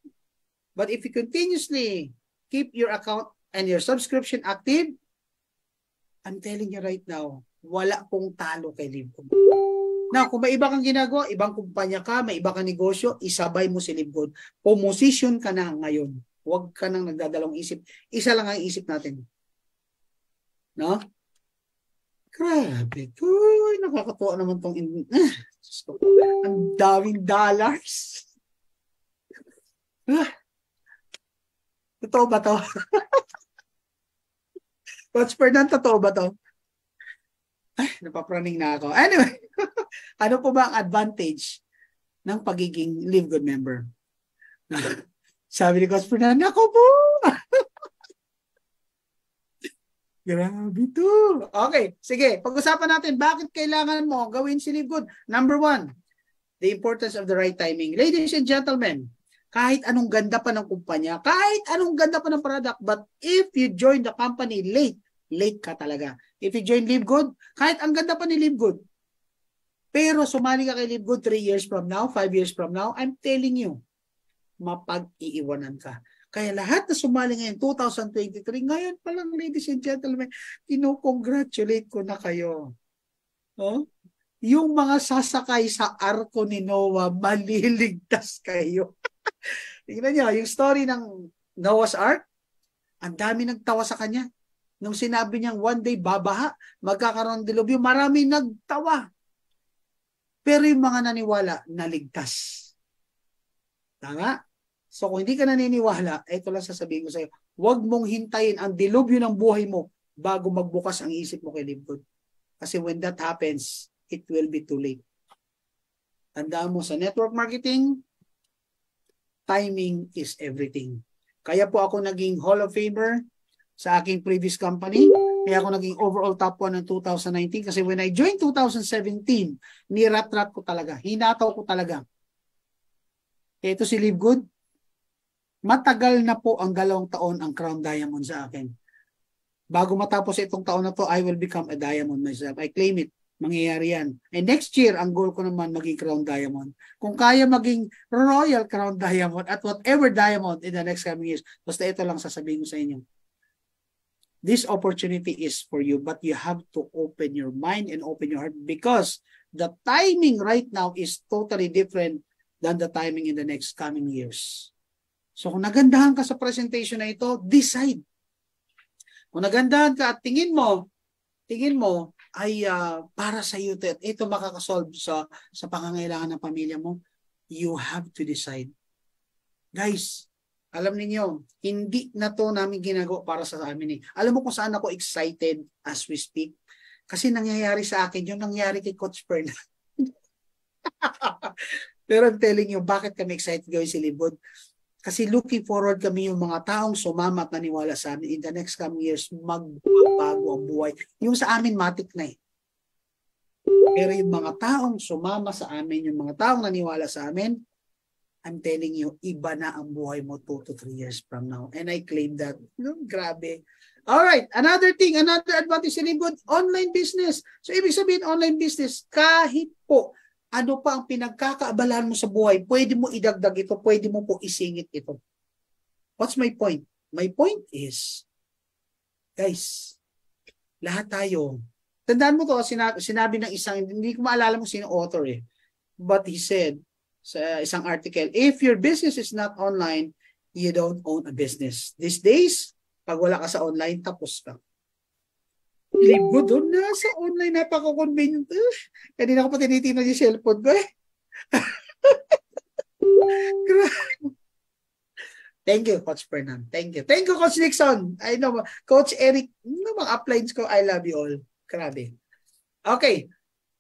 But if you continuously keep your account and your subscription active, I'm telling you right now, wala pong talo kay LiveGood. Now, kung may iba kang ginagawa, ibang kumpanya ka, may iba kang negosyo, isabay mo si LiveGood. Pumosisyon ka na ngayon. Huwag ka nang nagdadalawang isip. Isa lang ang isip natin. No? Grabe. Uy, nakakatuwa naman tong ang daming dollars. Totoo ba to? Coach Fernan, totoo ba to? Ay, napapraning na ako. Anyway, ano po ba ang advantage ng pagiging LiveGood member? Sabi ni Coach Fernan, ako po! Grabe to. Okay, sige. Pag-usapan natin, bakit kailangan mo gawin si LiveGood? Number 1, the importance of the right timing. Ladies and gentlemen, kahit anong ganda pa ng kumpanya, kahit anong ganda pa ng product, but if you join the company late ka talaga. If you join LiveGood, kahit ang ganda pa ni LiveGood, pero sumali ka kay LiveGood 3 years from now, 5 years from now, I'm telling you, mapag-iiwanan ka. Kaya lahat na sumali ngayon, 2023, ngayon pa lang, ladies and gentlemen, kinukongratulate ko na kayo. Oh? Yung mga sasakay sa arko ni Noah, maliligtas kayo. Tingnan nyo, yung story ng Noah's Ark, ang dami nagtawa sa kanya. Nung sinabi niyang one day babaha, magkakaroon ng dilubyo, marami nagtawa. Pero yung mga naniwala, naligtas. Tama? So kung hindi ka naniniwala, ito lang sasabihin ko sa iyo, huwag mong hintayin ang dilubyo ng buhay mo bago magbukas ang isip mo kay LiveGood. Kasi when that happens, it will be too late. Tandaan mo sa network marketing, timing is everything. Kaya po ako naging Hall of Famer sa aking previous company. Kaya ako naging overall top 1 ng 2019 kasi when I joined 2017, nirat-rat ko talaga. Hinataw ko talaga. Ito si LiveGood. Matagal na po ang 2 taon ang Crown Diamond sa akin. Bago matapos itong taon na to, I will become a diamond myself. I claim it. Mangyayari yan. And next year, ang goal ko naman maging Crown Diamond. Kung kaya maging Royal Crown Diamond at whatever diamond in the next coming years, basta ito lang sasabihin ko sa inyo. This opportunity is for you, but you have to open your mind and open your heart because the timing right now is totally different than the timing in the next coming years. So kung nagandahan ka sa presentation na ito, decide. Kung nagandahan ka at tingin mo ay para sa iyo, ito makakasolve sa pangangailangan ng pamilya mo, you have to decide. Guys, alam niyo, hindi na to namin ginagawa para sa amin eh. Alam mo kung saan ako excited as we speak? Kasi nangyayari sa akin, yung nangyayari kay Coach Fernan. Pero I'm telling you, bakit kami excited gawin si LiveGood? Kasi looking forward kami yung mga taong sumama at naniwala sa amin in the next coming years, magbabago ang buhay. Yung sa amin, matik na eh. Pero yung mga taong sumama sa amin, yung mga taong naniwala sa amin, I'm telling you, iba na ang buhay mo 2 to 3 years from now. And I claim that. Grabe. Alright, another thing, another advantage sa LiveGood, online business. So, ibig sabihin, online business, kahit po, ano pa ang pinagkakaabalahan mo sa buhay, pwede mo idagdag ito, pwede mo po isingit ito. What's my point? My point is, Guys, lahat tayo. Tandaan mo to, sinabi ng isang, hindi ko maalala mo sino author eh. But he said sa isang article, if your business is not online, you don't own a business. These days, pag wala ka sa online, tapos ka. Libo doon na sa online, napaka-convenient. Kanina ko pa tinitingnan yung cellphone ko eh. Thank you, Coach Fernan. Thank you. Thank you, Coach Nixon. I know, Coach Eric, mga uplines ko, I love you all. Grabe. Okay.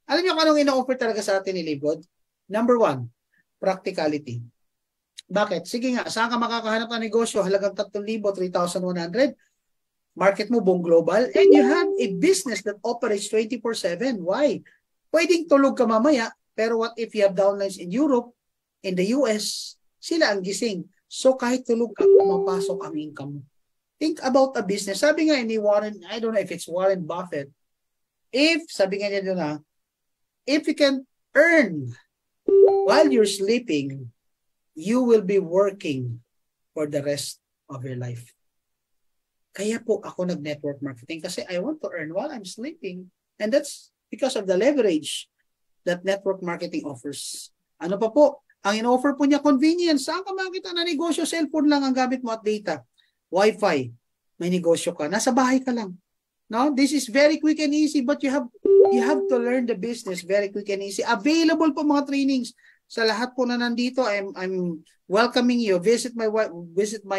Alam niyo kung anong ino-offer talaga sa atin ni Libod? Number 1, practicality. Bakit? Sige nga, saan ka makakahanap ng negosyo? Halagang 3,000, 3,100. Market mo buong global. And you have a business that operates 24/7. Why? Pwedeng tulog ka mamaya, pero what if you have downlines in Europe, in the US, sila ang gising. So kahit tulog ka, pumapasok ang income mo. Think about a business. Sabi nga ni Warren, I don't know if it's Warren Buffett, sabi nga niya doon na, if you can earn while you're sleeping, you will be working for the rest of your life. Kaya po ako nag-network marketing kasi I want to earn while I'm sleeping. And that's because of the leverage that network marketing offers. Ano pa po? Ang in-offer po niya, convenience. Saan ka makita na negosyo? Cellphone lang ang gamit mo at data. Wi-Fi. May negosyo ka. Nasa bahay ka lang. No? This is very quick and easy, but you have to learn the business very quick and easy. Available po mga trainings sa lahat po na nandito. I'm welcoming you. Visit my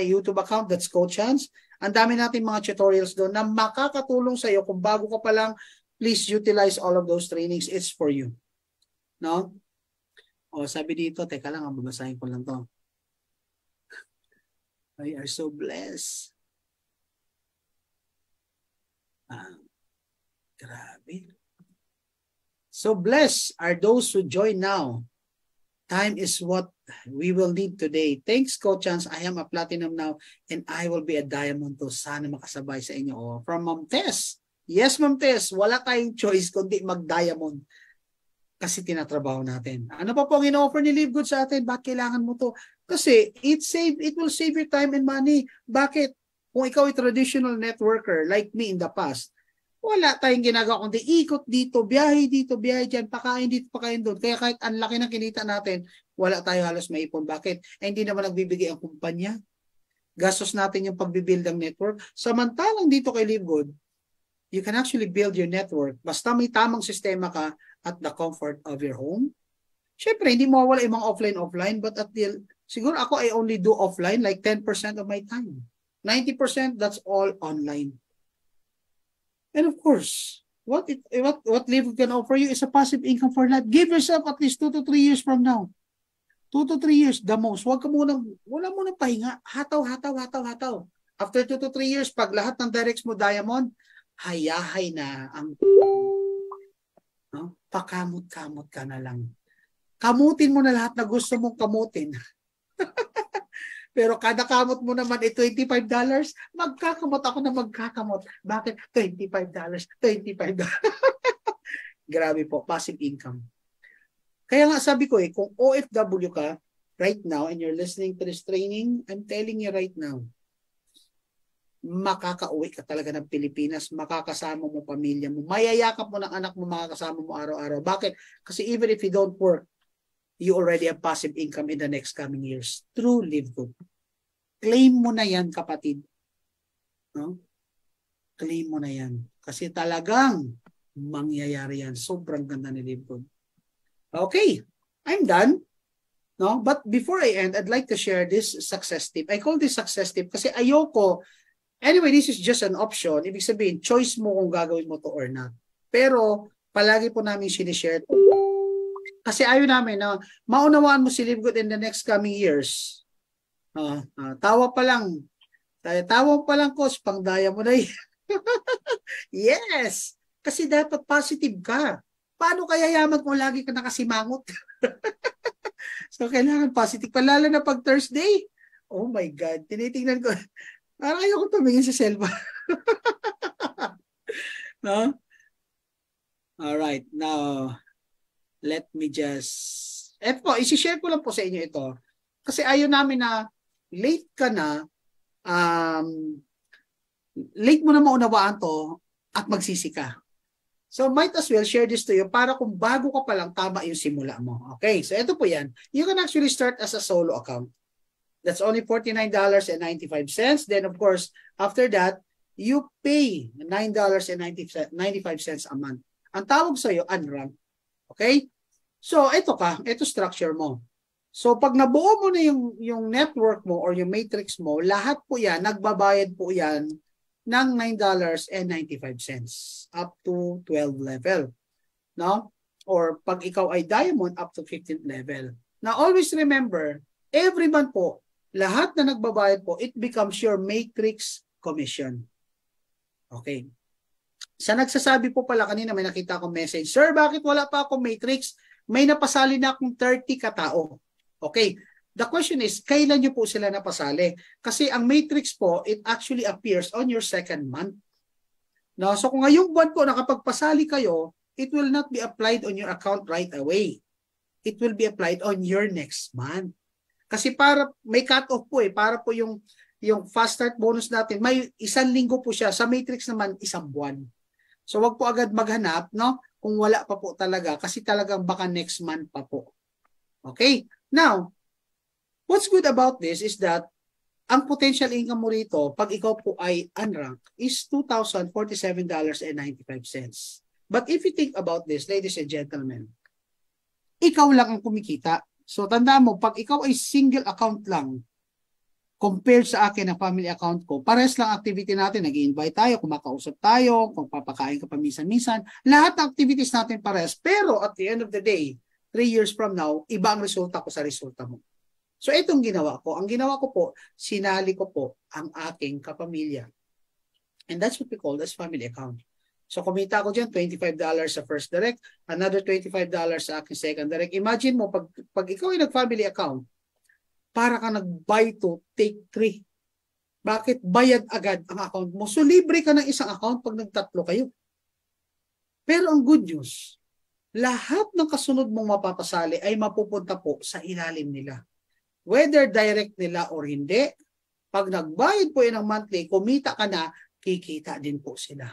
YouTube account. That's Coach Hans. Ang dami natin mga tutorials doon na makakatulong sa iyo. Kung bago ka pa lang, please utilize all of those trainings. It's for you. No? O, sabi dito, teka lang, babasahin ko lang to. We are so blessed. Grabe. So blessed are those who join now. Time is what we will need today. Thanks, Coach Hans. I am a platinum now and I will be a diamond to. Sana makasabay sa inyo. Oh, from Ma'am Tess. Yes, Ma'am Tess. Wala tayong choice kundi mag-diamond. Kasi tinatrabaho natin. Ano pa po ang in-offer ni Live Good sa atin? Bakit kailangan mo to? Kasi it will save your time and money. Bakit? Kung ikaw ay traditional networker like me in the past, wala tayong ginagawa kundi ikot dito, biyahe dyan, pakain dito, pakain doon. Kaya kahit ang laki ng kinita natin, wala tayo halos maipon. Bakit? Hindi naman nagbibigay ang kumpanya. Gastos natin yung pagbibuild ng network. Samantalang dito kay Live Good, you can actually build your network. Basta may tamang sistema ka at the comfort of your home. Siyempre, hindi mawawala yung mga offline, but siguro ako I only do offline like 10% of my time. 90% that's all online. And of course, what Live can offer you is a passive income for life. Give yourself at least 2 to 3 years from now. 2 to 3 years, the most. Wala munang pahinga. Hataw. After 2 to 3 years, pag lahat ng directs mo diamond, hayahay na ang pakamot-kamot ka na lang. Kamutin mo na lahat na gusto mong kamutin. Pero kada kamot mo naman ay $25, magkakamot ako na magkakamot. Bakit? $25. Grabe po, passive income. Kaya nga sabi ko kung OFW ka right now and you're listening to this training, I'm telling you right now, makakauwi ka talaga ng Pilipinas, makakasama mo pamilya mo, mayayakap mo ng anak mo, makakasama mo araw-araw. Bakit? Kasi even if you don't work, you already have passive income in the next coming years through Live Good. Claim mo na yan, kapatid. No? Claim mo na yan. Kasi talagang mangyayari yan. Sobrang ganda ni Live Good. Okay, I'm done. No? But before I end, I'd like to share this success tip. I call this success tip kasi ayoko. Anyway, this is just an option. Ibig sabihin, choice mo kung gagawin mo to or not. Pero, palagi po namin sinishare to. Kasi ayaw namin na maunawaan mo si Live Good in the next coming years. Tawa pa lang. Coach, pang daya mo na yun. Yes! Kasi dapat positive ka. Paano kaya yaman kung lagi ka nakasimangot? So, kailangan positive. Palala na pag Thursday. Oh my God. Tinitingnan ko. Parang ayoko tumingin sa cellphone. No? Alright. Now, let me just... Eto, isi-share ko lang po sa inyo ito. Kasi ayaw namin na late ka na, late mo na maunawaan to at magsisi ka. So might as well share this to you para kung bago ka pa lang, tama yung simula mo. Okay, so ito po yan. You can actually start as a solo account. That's only $49.95. Then of course, after that, you pay $9.95 a month. Ang tawag sa'yo, unranked. Okay? So ito structure mo. So pag nabuo mo na yung network mo or yung matrix mo, lahat po yan, nagbabayad po yan ng $9.95 up to 12 level. No? Or pag ikaw ay diamond, up to 15th level. Now always remember, every month po, lahat na nagbabayad po, it becomes your matrix commission. Okay. Sa nagsasabi po pala kanina, may nakita akong message, Sir, bakit wala pa akong matrix? May napasali na akong 30 katao. Okay. The question is, kailan nyo po sila napasali? Kasi ang matrix po, it actually appears on your second month. No? So kung ngayong buwan po nakapagpasali kayo, it will not be applied on your account right away. It will be applied on your next month. Kasi para may cut-off po para po yung fast start bonus natin, may 1 linggo po siya. Sa matrix naman, 1 buwan. So wag po agad maghanap, no? Kung wala pa po talaga, kasi talagang baka next month pa po. Okay? Now, what's good about this is that ang potential income mo rito, pag ikaw po ay unranked, is $2,047.95. But if you think about this, ladies and gentlemen, ikaw lang ang kumikita. So tandaan mo, pag ikaw ay single account lang, compared sa akin na family account ko, pares lang activity natin, nag-i-invite tayo, kumakausap tayo, kung papakain ka pa minsan-minsan, lahat ng activities natin pares. Pero at the end of the day, 3 years from now, iba ang resulta ko sa resulta mo. So itong ginawa ko. Ang ginawa ko po, sinali ko po ang aking kapamilya. And that's what we call as family account. So kumita ko dyan, $25 sa first direct, another $25 sa aking second direct. Imagine mo, pag ikaw ay nag-family account, para ka nag-buy to take 3. Bakit? Bayad agad ang account mo. So libre ka ng isang account pag nagtatlo kayo. Pero ang good news, lahat ng kasunod mong mapapasali ay mapupunta po sa ilalim nila. Whether direct nila or hindi, pag nagbayad po yan ng monthly, kumita ka na, kikita din po sila.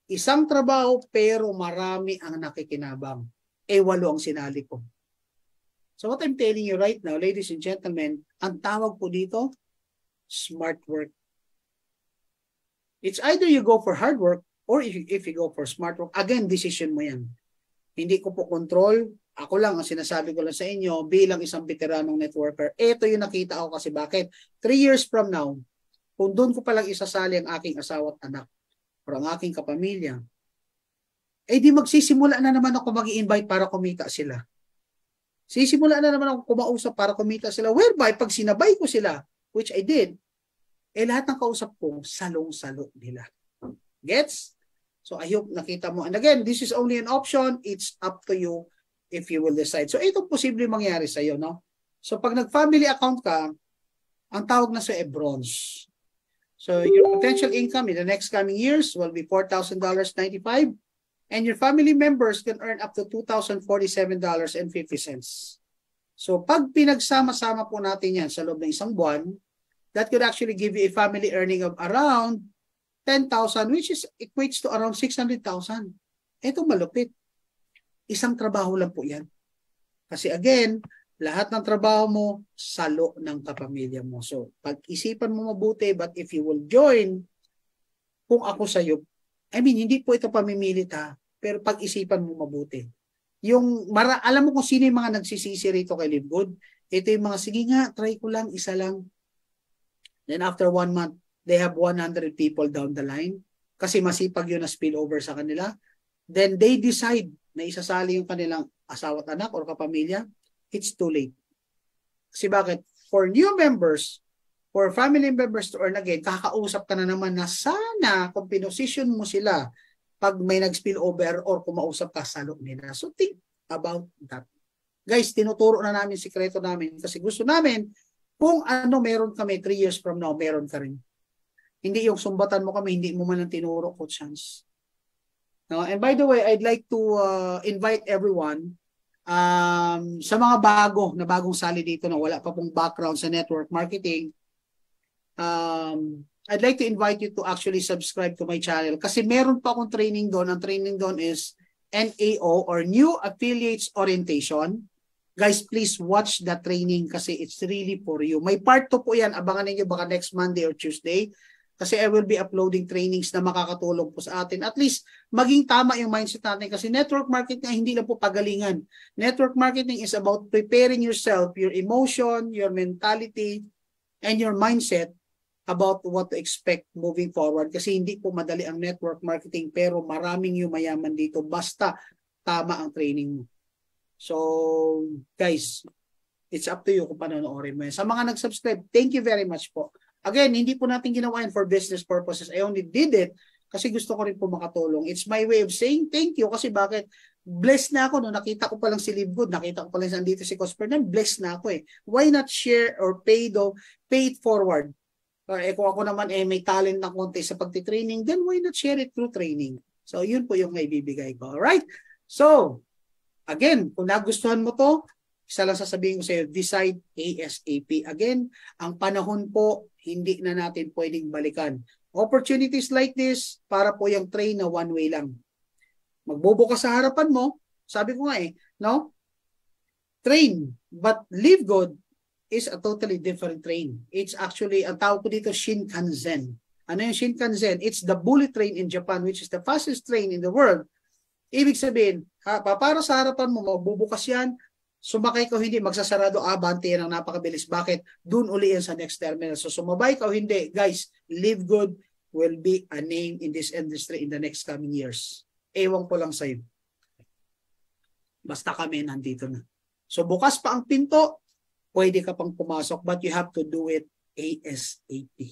Isang trabaho pero marami ang nakikinabang. 8 ang sinali ko. So what I'm telling you right now, ladies and gentlemen, ang tawag po dito, smart work. It's either you go for hard work or if you go for smart work. Again, decision mo yan. Hindi ko po control. Ako lang, ang sinasabi ko lang sa inyo, bilang isang veteranong networker, ito yung nakita ko kasi bakit. 3 years from now, kung doon ko palang isasali ang aking asawa at anak o ang aking kapamilya, di magsisimula na naman ako mag-i-invite para kumita sila. Sisimula na naman ako kumausap para kumita sila. Whereby, pag sinabay ko sila, which I did, lahat ng kausap ko, salong-salo nila. Gets? So I hope nakita mo. And again, this is only an option. It's up to you if you will decide. So itong posible mangyari sa'yo, no? So pag nag-family account ka, ang tawag na sa bronze. So your potential income in the next coming years will be $4,000.95. And your family members can earn up to $2,047.50. So pag pinagsama-sama po natin yan sa loob ng 1 buwan, that could actually give you a family earning of around 10,000, which equates to around 600,000. Ito malupit. Isang trabaho lang po yan. Kasi again, lahat ng trabaho mo, salo ng kapamilya mo. So pag-isipan mo mabuti, but if you will join, kung ako sa'yo, hindi po ito pamimilit ha, pero pag-isipan mo mabuti. Alam mo kung sino yung mga nagsisisi rito kay Live Good? Ito yung mga, sige nga, try ko lang, isa lang. Then after 1 month, they have 100 people down the line kasi masipag yun na spillover sa kanila. Then they decide na isasali yung kanilang asawa at anak o kapamilya. It's too late. Kasi bakit? For new members, for family members to earn again, kakausap ka na naman na sana kung pinosisyon mo sila pag may nag-spill over or kumausap ka sa loob nila. So think about that. Guys, tinuturo na namin sikreto namin kasi gusto namin kung ano meron kami 3 years from now, meron ka rin. Hindi yung sumbatan mo kami, hindi mo man ang tinuro ko chance. No? And by the way, I'd like to invite everyone sa mga bagong sali dito na wala pa pong background sa network marketing. I'd like to invite you to actually subscribe to my channel kasi meron pa akong training doon. Ang training doon is NAO or New Affiliates Orientation. Guys, please watch the training kasi it's really for you. May part 2 po yan. Abangan ninyo baka next Monday or Tuesday. Kasi I will be uploading trainings na makakatulong po sa atin. At least, maging tama yung mindset natin. Kasi network marketing ay hindi lang po pagalingan. Network marketing is about preparing yourself, your emotion, your mentality, and your mindset about what to expect moving forward. Kasi hindi po madali ang network marketing pero maraming yumayaman dito basta tama ang training mo. So, guys, it's up to you kung panonoorin mo yan. Sa mga nag-subscribe, thank you very much po. Again, hindi po natin ginawa yan for business purposes. I only did it kasi gusto ko rin po makatulong. It's my way of saying thank you kasi bakit? Blessed na ako no, nakita ko pa lang si Live Good, nakita ko pa lang dito si Coach Fernand, blessed na ako eh. Why not share or pay it forward? Kung ako naman may talent na konti sa pagtitraining, then why not share it through training? So, yun po yung maibibigay ko. Alright? So, again, kung nagustuhan mo to, isa lang sasabihin ko sa iyo, decide ASAP. Again, ang panahon po, hindi na natin pwedeng balikan. Opportunities like this, para po yung train na one way lang. Magbubukas sa harapan mo, sabi ko nga no? Train, but Live Good is a totally different train. It's actually, ang tawag ko dito, Shinkansen. Ano yung Shinkansen? It's the bullet train in Japan, which is the fastest train in the world. Ibig sabihin, para sa harapan mo, magbubukas yan, sumakay ka o hindi, magsasarado, abante yan ang napakabilis. Bakit? Doon uli yan sa next terminal. So sumabay ka o hindi, guys, Live Good will be a name in this industry in the next coming years. Ewan ko lang sa'yo. Basta kami nandito na. So bukas pa ang pinto, pwede ka pang pumasok, but you have to do it ASAP.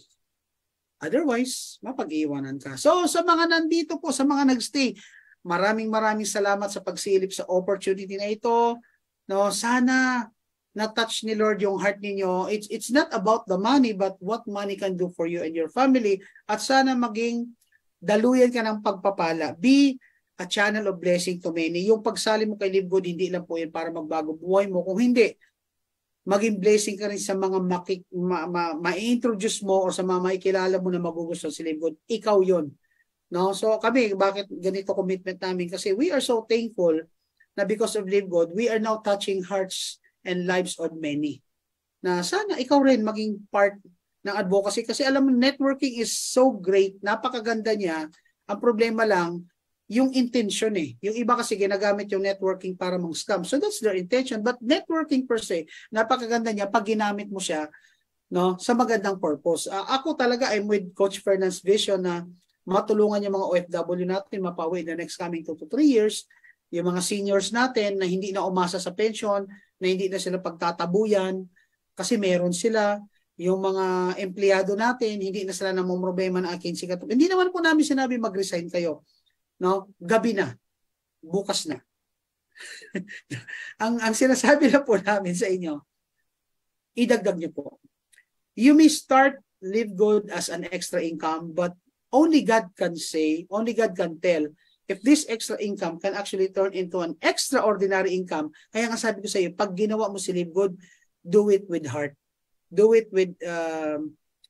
Otherwise, mapag-iwanan ka. So sa mga nandito po, sa mga nagstay, maraming salamat sa pagsilip sa opportunity na ito. No, sana na-touch ni Lord yung heart ninyo. It's not about the money, but what money can do for you and your family. At sana maging daluyan ka ng pagpapala. Be a channel of blessing to many. Yung pagsali mo kay Live Good, hindi lang po yun para magbago buhay mo. Kung hindi, maging blessing ka rin sa mga ma-introduce mo o sa mga makikilala mo na magugustuhan si Live Good. Ikaw yun. No? So kami, bakit ganito commitment namin? Kasi we are so thankful na because of Live Good, we are now touching hearts and lives of many. Na sana ikaw rin maging part ng advocacy kasi alam mo, networking is so great, napakaganda niya. Ang problema lang, yung intention Yung iba kasi ginagamit yung networking para mang-scam. So that's their intention. But networking per se, napakaganda niya pag ginamit mo siya no, sa magandang purpose. Ako talaga, I'm with Coach Fernand's vision na matulungan yung mga OFW natin mapawi in the next coming 2 to 3 years. Yung mga seniors natin na hindi na umasa sa pension, na hindi na sila pagtatabuyan kasi meron sila. Yung mga empleyado natin, hindi na sila namumroblema na akin sikat. Hindi naman po namin sinabi mag-resign kayo. No? Gabi na. Bukas na. ang sinasabi na po namin sa inyo, idagdag niyo po. You may start Live Good as an extra income, but only God can say, only God can tell if this extra income can actually turn into an extraordinary income. Kaya nga sabi ko sa iyo, pag ginawa mo si Live Good, do it with heart. Do it with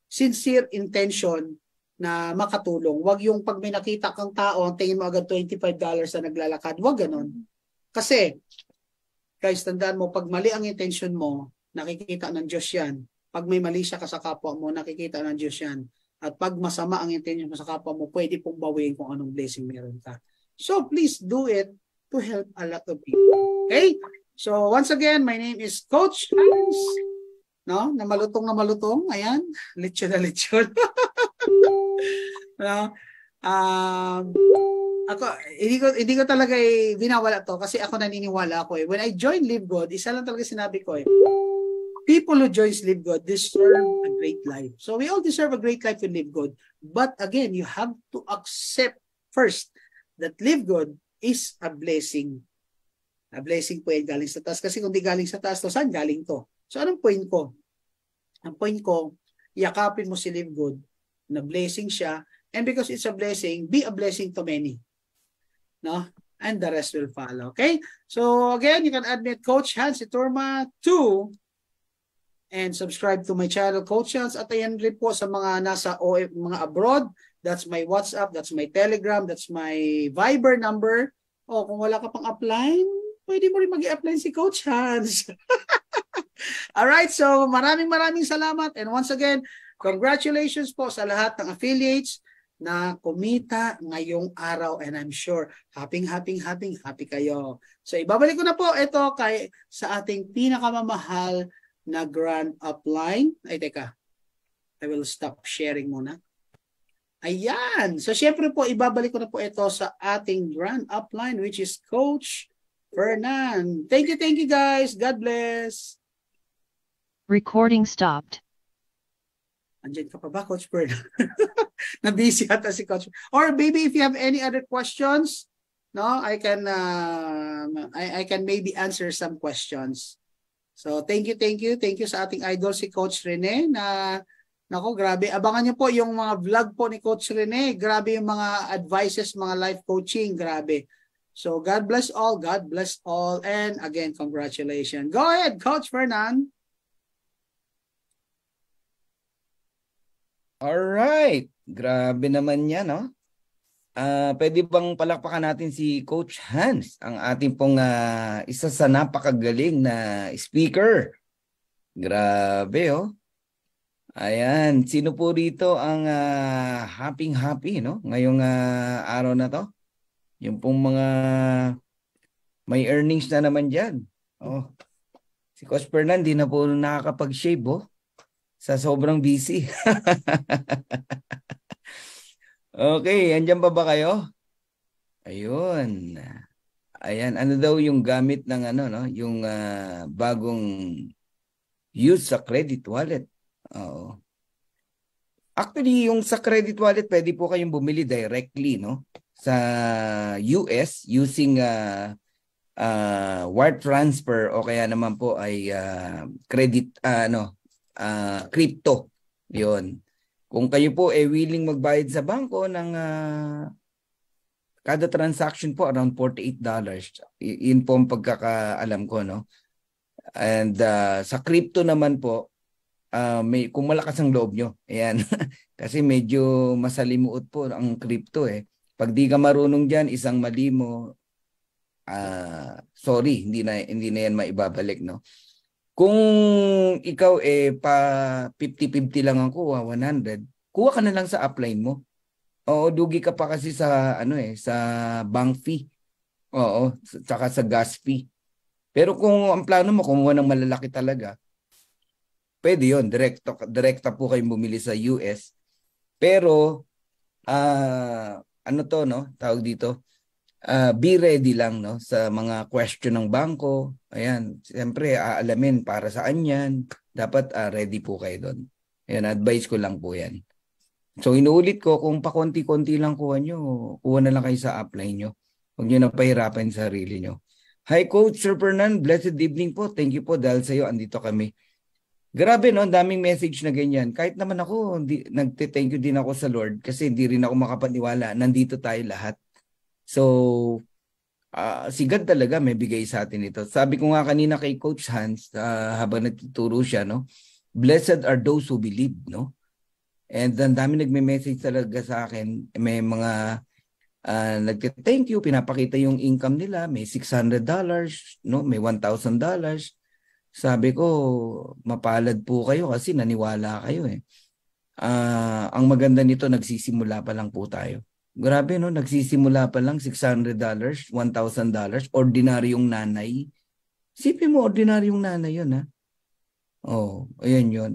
sincere intention na makatulong. Wag yung pag may nakita kang tao, tingin mo agad $25 na naglalakad. Wag ganon. Kasi, guys, tandaan mo, pag mali ang intention mo, nakikita ng Diyos yan. Pag may mali siya ka sa kapwa mo, nakikita ng Diyos yan. At pag masama ang intention mo sa kapwa mo, pwede pong bawiin kung anong blessing meron ka. So please do it to help a lot of people. Okay? So once again, my name is Coach Hans. No? Na malutong. Ayan. Lechon na lechon. No? Ako, hindi ko talaga binawala to kasi ako naniniwala ako When I joined Live Good, isa lang talaga sinabi ko people who joins Live Good deserve a great life. So we all deserve a great life in Live Good. But again, you have to accept first that Live Good is a blessing. A blessing po galing sa taas. Kasi kung di galing sa taas, to saan galing to? So anong point ko? Ang point ko, yakapin mo si Live Good na blessing siya. And because it's a blessing, be a blessing to many. No? And the rest will follow. Okay? So again, you can add me at Coach Hans Iturma to and subscribe to my channel, Coach Chance. At ayan rin po sa mga nasa mga abroad, that's my WhatsApp, that's my Telegram, that's my Viber number. O kung wala ka pang upline, pwede mo rin mag-i-apply si Coach Hans. Alright, so maraming salamat. And once again, congratulations po sa lahat ng affiliates na kumita ngayong araw. And I'm sure, happy kayo. So ibabalik ko na po ito sa ating pinakamamahal na grand upline. Ay, teka. I will stop sharing muna. Ayan. So syempre po, ibabalik ko na po ito sa ating grand upline, which is Coach Fernan. Thank you guys. God bless. Recording stopped. Andiyan ka pa ba, Coach Fernan? Na-busy ata si Coach. Or maybe if you have any other questions, no, I can maybe answer some questions. So thank you sa ating idol si Coach Rene na nako, grabe. Abangan niyo po yung mga vlog po ni Coach Rene. Grabe yung mga advices, mga life coaching, grabe. So God bless all, and again congratulations. Go ahead, Coach Fernan. Alright. Grabe naman yan, no? Pwede bang palakpakan natin si Coach Hans, ang ating pong isa sa napakagaling na speaker. Grabe, oh. Ayan. Sino po rito ang happy, no? Ngayong araw na to? Yung pong mga may earnings na naman dyan. Oh. Si Coach Fernan, di na po nakakapag-shave, oh. Sa sobrang busy. Okay, andyan pa ba kayo? Ayun. Ayan, ano daw yung gamit ng no, yung bagong use sa credit wallet. Oo. Actually, yung sa credit wallet, pwede po kayong bumili directly, no? Sa US using wire transfer o kaya naman po ay credit crypto. 'Yon. Kung kayo po ay willing magbayad sa bangko ng kada transaction po around $48. Yun po ang pagkakaalam ko, no? And sa crypto naman po kung malakas ang loob nyo. Ayan. Kasi medyo masalimuot po ang crypto eh. Pag di ka marunong diyan, isang mali mo sorry, hindi na yan maibabalik, no? Kung ikaw pa 50-50 lang ang kuha, 100, kuha ka na lang sa upline mo. Oo, dugi ka pa kasi sa sa bank fee. Oo, saka sa gas fee. Pero kung ang plano mo kumuha ng malalaki talaga, pwede 'yon, direkta po kayong bumili sa US. Pero no, tawag dito, be ready lang, no, sa mga question ng bangko. Ayan, siyempre aalamin para saan yan. Dapat ready po kayo doon. Ayan, advice ko lang po yan. So inuulit ko, kung pa konti-konti lang kuha nyo, kuha na lang kayo sa upline nyo. Huwag nyo na pahirapan sa sarili nyo. Hi Coach Sir Fernan, blessed evening po. Thank you po dahil sa iyo andito kami. Grabe, no, daming message na ganyan. Kahit naman ako, nagte-thank you din ako sa Lord kasi hindi rin ako makapaniwala. Nandito tayo lahat. So, si God talaga may bigay sa atin ito. Sabi ko nga kanina kay Coach Hans, habang nagtuturo siya, no? Blessed are those who believe, no? And ang dami nagme-message talaga sa akin. May mga nagte-thank you, pinapakita yung income nila. May $600, no? May $1,000. Sabi ko, mapalad po kayo kasi naniwala kayo eh. Ang maganda nito, nagsisimula pa lang po tayo. Grabe, no? Nagsisimula pa lang $600, $1,000, ordinaryong nanay. Sipin mo, ordinaryong nanay yun, ha? Oh, ayan yun.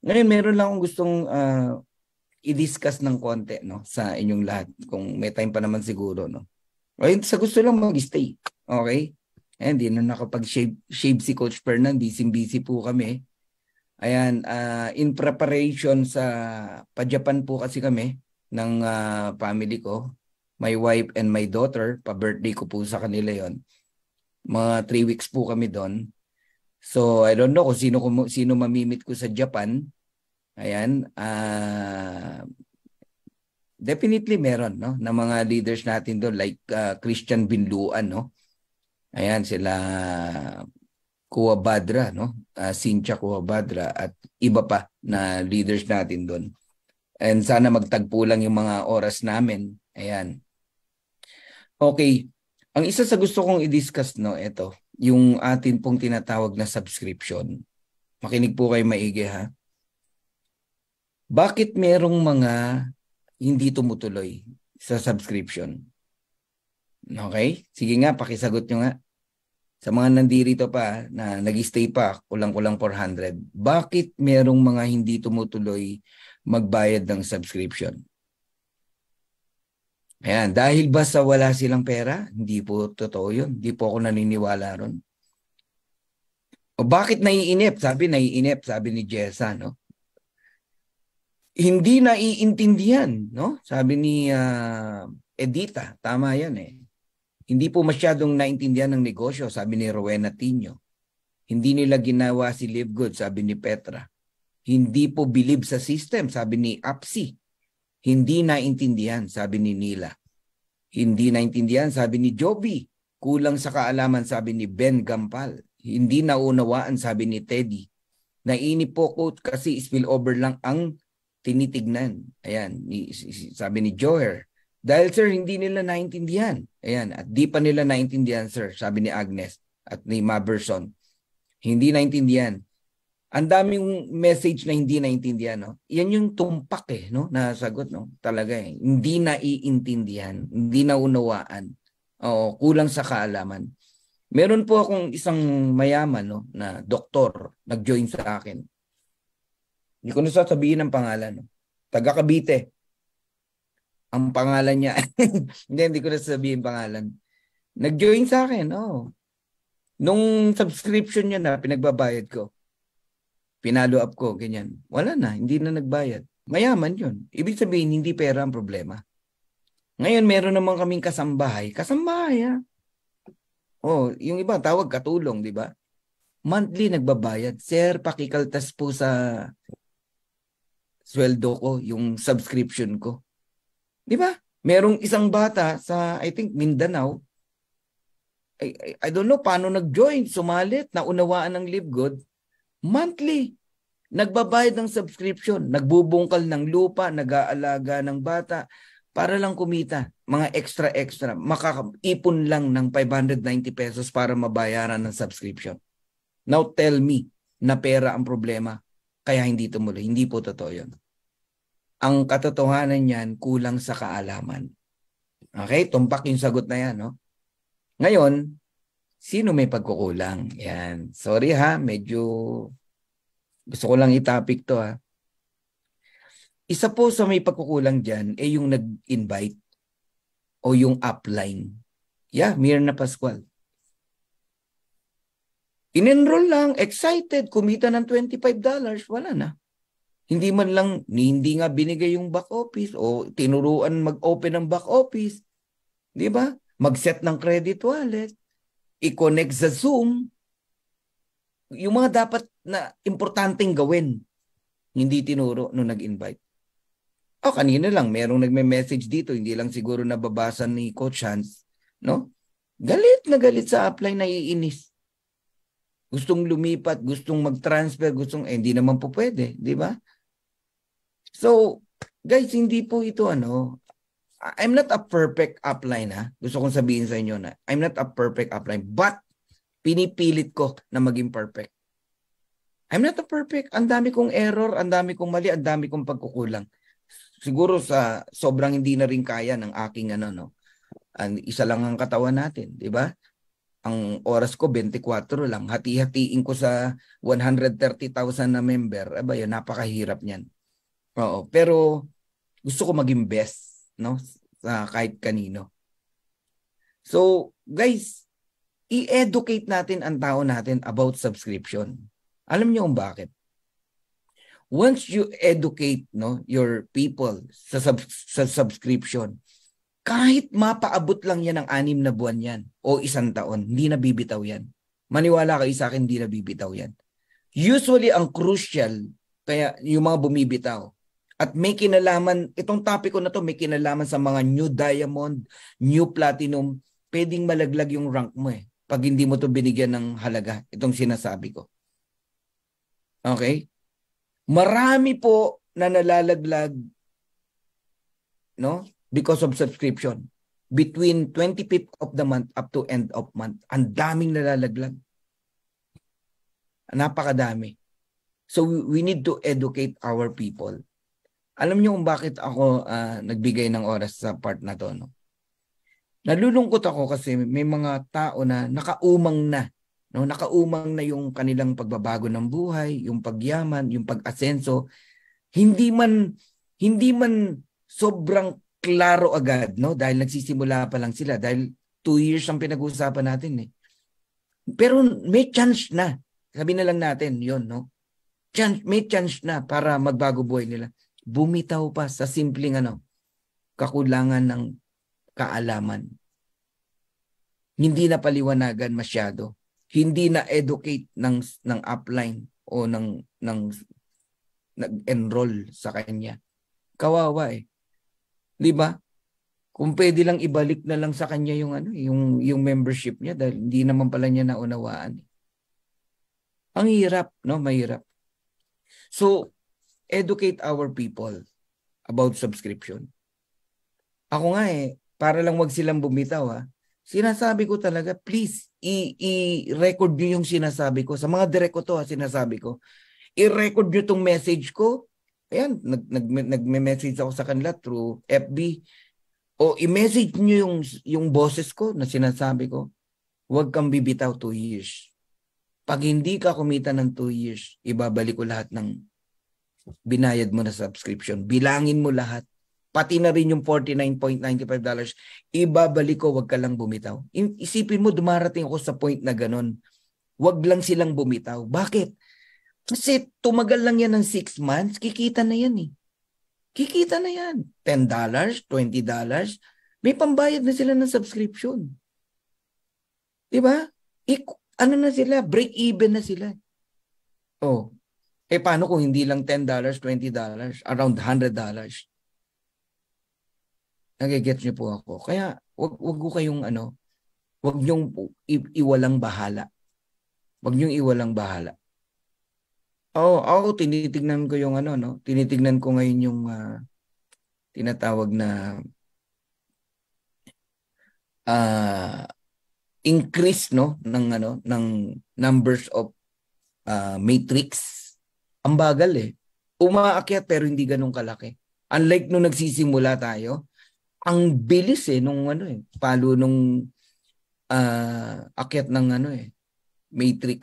Ngayon, meron lang akong gustong i-discuss ng konti, no, sa inyong lahat. Kung may time pa naman siguro, no? Ayun, sa gusto lang mag-stay. Okay? And hindi na nakapag-shave si Coach Fernan. Busy po kami. Ayan, in preparation sa pa-Japan po kasi kami ng family ko, my wife and my daughter, pa-birthday ko po sa kanila yon. Mga 3 weeks po kami doon. So, I don't know kung sino mamimit ko sa Japan. Ayan, definitely meron, no, na mga leaders natin doon like Christian Binluan, no. Ayan, sila Cuabadra, no? Cynthia Cuabadra at iba pa na leaders natin doon. And sana magtagpo lang yung mga oras namin. Ayan. Okay. Ang isa sa gusto kong i-discuss, no, ito, yung atin pong tinatawag na subscription. Makinig po kayo maigi, ha? Bakit merong mga hindi tumutuloy sa subscription? Okay? Sige nga, pakisagot nyo nga. Sa mga nandirito pa na nag-stay pa, kulang-kulang 400, bakit merong mga hindi tumutuloy magbayad ng subscription? Ayan, dahil ba sa wala silang pera? Hindi po totoo yun. Hindi po ako naniniwala ron. O bakit naiinip? Sabi ni Jessa, no? Hindi naiintindihan, no? Sabi ni Edita, tama yan eh. Hindi po masyadong naintindihan ng negosyo, sabi ni Rowena Tino. Hindi nila ginawa si Live Good, sabi ni Petra. Hindi po believe sa system, sabi ni Apsi. Hindi naintindihan, sabi ni Nila. Hindi naintindihan, sabi ni Joby. Kulang sa kaalaman, sabi ni Ben Gampal. Hindi naunawaan, sabi ni Teddy. Nainip po ko kasi spillover lang ang tinitignan. Ayan, sabi ni Joher. Dahil sir, hindi nila naintindihan. Ayan, at di pa nila naintindihan sir, sabi ni Agnes at ni Maberson. Hindi naintindihan. Ang daming message na hindi naintindihan, no? Yan yung tumpak no, na sagot, no? Talaga hindi naiintindihan, hindi naunawaan. Oo, kulang sa kaalaman. Meron po akong isang mayaman, no, na doktor, nag-join sa akin. Hindi ko na sasabihin ang pangalan, no? Taga Cavite. Ang pangalan niya, hindi ko na sasabihin pangalan. Nag-join sa akin, oh. Nung subscription niya na pinagbabayad ko, pinalo up ko, ganyan. Wala na, hindi na nagbayad. Mayaman yun. Ibig sabihin, hindi pera ang problema. Ngayon, meron naman kaming kasambahay. Kasambahay, ha? Oh, yung iba, tawag katulong, di ba? Monthly nagbabayad. Sir, pakikaltas po sa sweldo ko, yung subscription ko. Di ba? Merong isang bata sa, I think, Mindanao. I don't know paano nag-join, sumalit, naunawaan ng Live Good. Monthly, nagbabayad ng subscription, nagbubungkal ng lupa, nag-aalaga ng bata para lang kumita, mga extra, makakaipon lang ng 590 pesos para mabayaran ng subscription. Now tell me na pera ang problema, kaya hindi tumuloy. Hindi po totoo yun. Ang katotohanan niyan, kulang sa kaalaman. Okay, tumpak yung sagot na yan, no? Ngayon, sino may pagkukulang? Yan. Sorry ha, medyo gusto ko lang i-topic to ha. Isa po sa may pagkukulang dyan ay yung nag-invite o yung upline. Yeah, Mirna Pascual. In-enroll lang, excited, kumita ng $25, wala na. Hindi man lang, hindi nga binigay yung back office o tinuruan mag-open ng back office. Di ba? Mag-set ng credit wallet, i-connect sa Zoom, yung mga dapat na importanteng gawin, hindi tinuro nung nag-invite. O kanina lang, merong nagme-message dito, hindi lang siguro nababasa ni Coach Hans, no? Galit na galit sa upline, naiinis. Gustong lumipat, gustong mag-transfer, hindi naman po pwede, di ba? So, guys, hindi po ito I'm not a perfect upline, ha. Gusto kong sabihin sa inyo na I'm not a perfect upline, but pinipilit ko na maging perfect. I'm not a perfect. Ang dami kong error, ang dami kong mali, ang dami kong pagkukulang. Siguro sa sobrang hindi na rin kaya ng aking isa lang ang katawan natin, di ba? Ang oras ko 24 lang. Hati-hatiin ko sa 130,000 na member. Aba, yun, napakahirap niyan. Oo, pero gusto ko maging best, no? Sa kahit kanino. So, guys, i-educate natin ang tao natin about subscription. Alam niyo kung bakit? Once you educate, no, your people sa subscription, kahit mapaabot lang yan ng 6 na buwan yan o 1 taon, hindi na bibitaw yan. Maniwala kayo sa akin, hindi na bibitaw yan. Usually, ang crucial, kaya yung mga bumibitaw, at may kinalaman, itong topic ko na to, may kinalaman sa mga new diamond, new platinum, pwedeng malaglag yung rank mo eh. pag hindi mo to binigyan ng halaga, itong sinasabi ko. Okay? Marami po na nalalaglag, no? Because of subscription. Between 25th of the month up to end of month. Ang daming nalalaglag. Napakadami. So we need to educate our people. Alam niyo kung bakit ako nagbigay ng oras sa part na to, no? Nalulungkot ako kasi may mga tao na nakaumang na, no? Nakaumang na yung kanilang pagbabago ng buhay, yung pagyaman, yung pag-asenso. Hindi man sobrang klaro agad, no? Dahil nagsisimula pa lang sila, dahil 2 years ang pinag-uusapan natin eh. Pero may chance na. Sabi na lang natin, yon, no? May chance na para magbago buhay nila. Bumitaw pa sa simpleng kakulangan ng kaalaman. Hindi na paliwanagan masyado. Hindi na educate ng upline o ng nag-enroll sa kanya. Kawawa eh. 'Di ba? Kung pwede lang ibalik na lang sa kanya yung membership niya dahil hindi naman pala niya naunawaan. Ang hirap, no? Mahirap. So, educate our people about subscription. Ako nga para lang wag silang bumitaw sinasabi ko talaga, please, i-record nyo yung sinasabi ko. Sa mga direct ko to sinasabi ko. I-record nyo tong message ko. Ayan, nagme-message ako sa kanila through FB. O i-message nyo yung boses ko na sinasabi ko. Huwag kang bibitaw 2 years. Pag hindi ka kumita ng 2 years, ibabalik ko lahat ng binayad mo na subscription. Bilangin mo lahat. Pati na rin yung $49.95. Ibabalik ko, wag ka lang bumitaw. Isipin mo, dumarating ako sa point na ganun. Wag lang silang bumitaw. Bakit? Kasi tumagal lang yan ng 6 months, kikita na yan eh. Kikita na yan. $10, $20. May pambayad na sila ng subscription. Diba? Ano na sila? Break even na sila. Oh. Paano kung hindi lang $10, $20, around $100? Nagigets niyo po ako. Kaya wag ko kayong wag niyong iwalang bahala. Wag niyong iwalang bahala. Ako tinitignan ko yung tinitignan ko ngayon yung tinatawag na increase ng numbers of matrix. Ang bagal umaakyat pero hindi ganun kalaki. Unlike nung nagsisimula tayo, ang bilis nung palo nung akyat ng matrix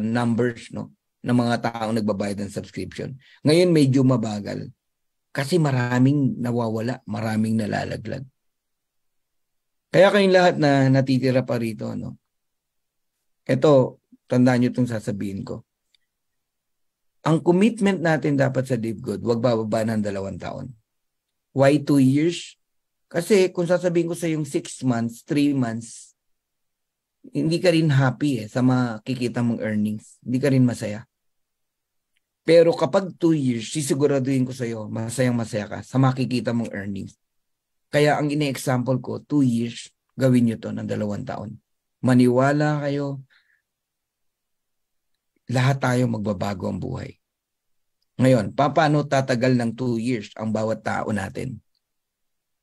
numbers ng mga taong nagbabayad ng subscription. Ngayon medyo mabagal kasi maraming nawawala, maraming nalalaglag. Kaya kayong lahat na natitira pa rito, ito, tandaan nyo itong sasabihin ko. Ang commitment natin dapat sa DivGood, wag bababa ng 2 taon. Why 2 years? Kasi kung sasabihin ko sa yung 6 months, 3 months, hindi ka rin happy sa makikita mong earnings. Hindi ka rin masaya. Pero kapag 2 years, sisiguraduhin ko sa iyo, masayang masaya ka sa makikita mong earnings. Kaya ang ine-example ko, 2 years, gawin nyo to ng 2 taon. Maniwala kayo, lahat tayo magbabago ang buhay. Ngayon, paano tatagal ng 2 years ang bawat tao natin?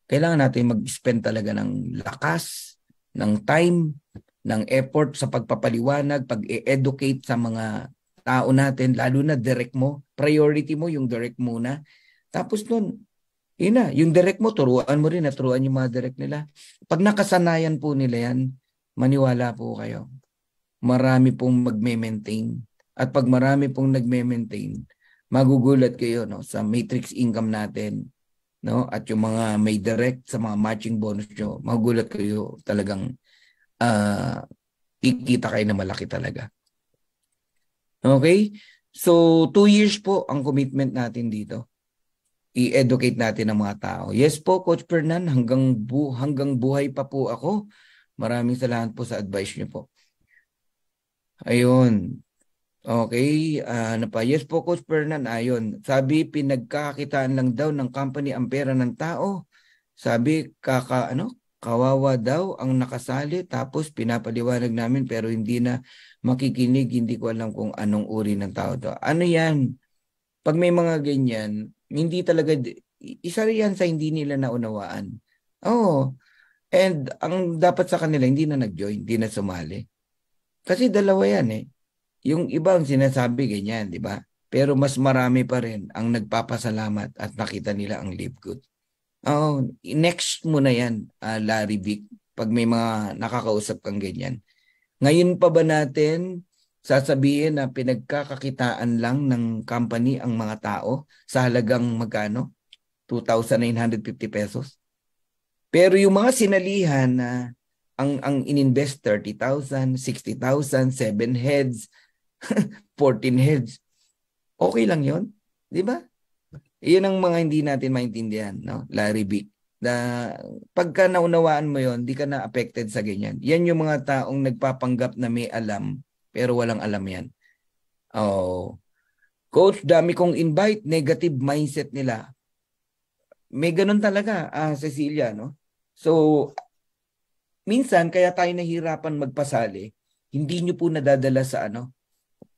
Kailangan natin mag-spend talaga ng lakas, ng time, ng effort sa pagpapaliwanag, pag-educate sa mga tao natin, lalo na direct mo. Priority mo yung direct muna. Tapos nun, yung direct mo, turuan mo rin, turuan yung mga direct nila. Pag nakasanayan po nila yan, maniwala po kayo. Marami pong magme-maintain. At pag marami pong nagme-maintain, magugulat kayo sa matrix income natin. At yung mga may direct sa mga matching bonus nyo, magugulat kayo talagang kikita kayo na malaki talaga. Okay? So, 2 years po ang commitment natin dito. I-educate natin ang mga tao. Yes po, Coach Fernan, hanggang buhay pa po ako. Maraming salamat po sa advice niyo po. Ayun. Okay, yes po, Coach Fernan. Ayun. Sabi, pinagkakitaan lang daw ng company ang pera ng tao. Sabi, kawawa daw ang nakasali tapos pinapaliwanag namin pero hindi na makikinig, hindi ko alam kung anong uri ng tao to. Ano yan? Pag may mga ganyan, hindi talaga, isa yan sa hindi nila naunawaan. Oo. And ang dapat sa kanila, hindi na nag-join, hindi na sumali. Kasi dalawa yan eh. Yung ibang sinasabi ganyan, di ba? Pero mas marami pa rin ang nagpapasalamat at nakita nila ang Live Good. Oh, next mo na yan, Larry Vic, pag may mga nakakausap kang ganyan. Ngayon pa ba natin sasabihin na pinagkakakitaan lang ng company ang mga tao sa halagang magkano? 2,950 pesos? Pero yung mga sinalihan na ang ininvest 30,000, 60,000, 7 heads, 14 heads, okay lang yon, di ba? Iyon ang mga hindi natin maintindihan, no? Larry Vic. Na pagka naunawaan mo yon, di ka na affected sa ganyan. Yan yung mga taong nagpapanggap na may alam, pero walang alam yan. Oh. Coach, dami kong invite, negative mindset nila. May ganun talaga, Cecilia, no? So, minsan, kaya tayo nahirapan magpasali, hindi nyo po nadadala sa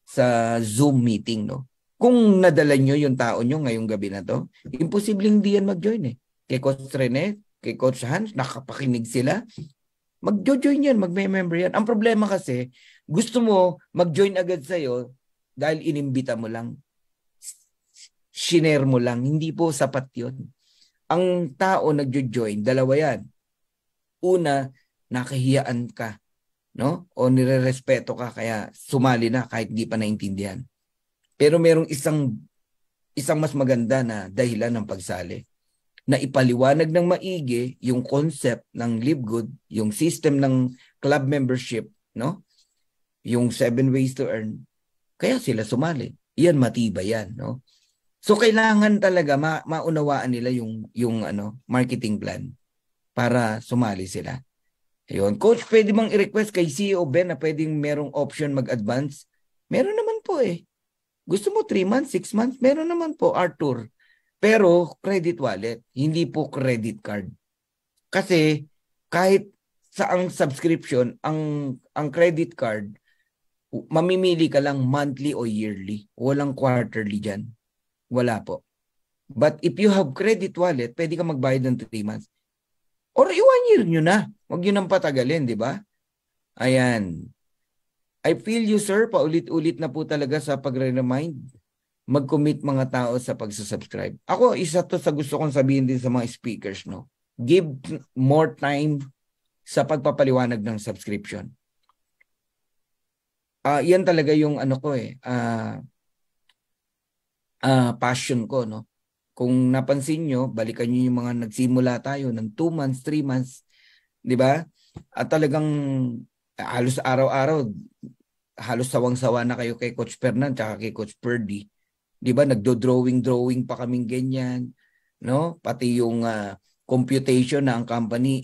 sa Zoom meeting, no? Kung nadala nyo yung tao nyo ngayong gabi na to, imposibleng hindi yan mag-join eh. Kay Coach Rene, kay Coach Hans, nakapakinig sila. Mag-join yan, mag-member yan. Ang problema kasi, gusto mo mag-join agad sa'yo dahil inimbita mo lang. Shinare mo lang. Hindi po sapat yun. Ang tao nag-join, dalawa yan. Una, nakahiyaan ka, no? O nire-respeto ka kaya sumali na kahit di pa naintindihan. Pero merong isang mas maganda na dahilan ng pagsali na ipaliwanag ng maigi yung concept ng Live Good, yung system ng club membership, no? Yung 7 ways to earn. Kaya sila sumali. Yan matibay yan, no? So kailangan talaga maunawaan nila yung marketing plan para sumali sila. Ayun. Coach, pwede bang i-request kay CEO Ben na pwedeng merong option mag-advance? Meron naman po eh. Gusto mo 3 months, 6 months? Meron naman po, Arthur. Pero credit wallet, hindi po credit card. Kasi kahit sa ang subscription, ang credit card, mamimili ka lang monthly o yearly. Walang quarterly dyan. Wala po. But if you have credit wallet, pwede ka magbayad ng 3 months. Or 1 year nyo na. Huwag nyo nang patagalin, di ba? Ayan. I feel you, sir. Paulit-ulit na po talaga sa pagre-remind. Mag-commit mga tao sa pagsasubscribe. Ako, isa to sa gusto kong sabihin din sa mga speakers, no? Give more time sa pagpapaliwanag ng subscription. Yan talaga yung passion ko, no? Kung napansin nyo, balikan nyo yung mga nagsimula tayo ng 2 months, 3 months, di ba? At talagang halos araw-araw, halos sawang-sawa na kayo kay Coach Fernan tsaka kay Coach Purdy. Di ba? Nagdo-drawing pa kaming ganyan, no? Pati yung computation na ang company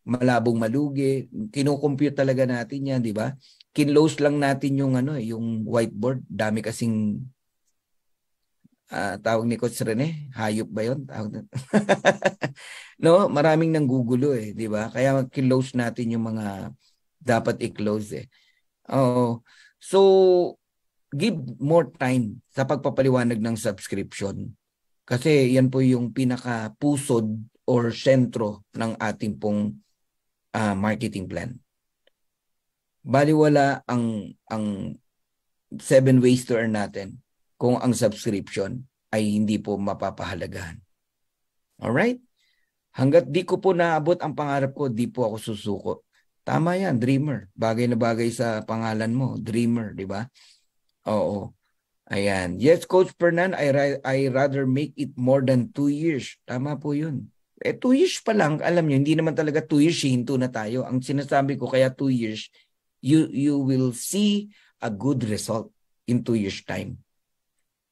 malabong malugi. Kino-compute talaga natin yan, di ba? Kinlose lang natin yung yung whiteboard. Dami kasing tawag ni Coach Rene, hayop ba yun? No, maraming nanggugulo di ba? Kaya kinlose natin yung mga dapat i-close Oh, so give more time sa pagpapaliwanag ng subscription. Kasi yan po yung pinaka-pusod or sentro ng ating pong marketing plan. Baliwala ang 7 ways to earn natin kung ang subscription ay hindi po mapapahalagahan. Alright? Hanggat di ko po naabot ang pangarap ko, di po ako susuko. Tama yan, dreamer. Bagay na bagay sa pangalan mo, dreamer, di ba? Oo. Ayan. Yes, Coach Fernan, I rather make it more than 2 years. Tama po yun. 2 years pa lang, alam nyo, hindi naman talaga 2 years, hinto na tayo. Ang sinasabi ko, kaya 2 years, you will see a good result in 2 years' time.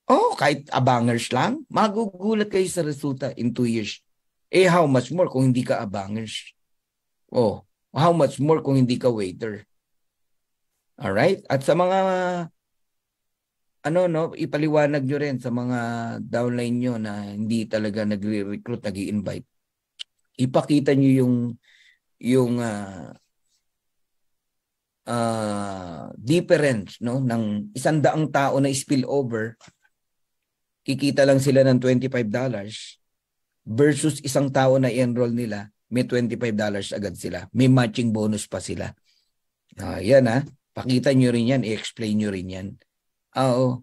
Oh, kahit abangers lang, magugulat kayo sa resulta in 2 years. How much more kung hindi ka abangers? Oh, how much more kung hindi ka waiter? Alright? At sa mga ipaliwanag nyo rin sa mga downline nyo na hindi talaga nagre-recruit, nag-i-invite. Ipakita nyo yung yung difference, no, ng 100 tao na spillover, kikita lang sila ng $25 versus isang tao na i-enroll nila, may $25 agad sila. May matching bonus pa sila. Yan pakita nyo rin yan, i-explain nyo rin yan. Oo.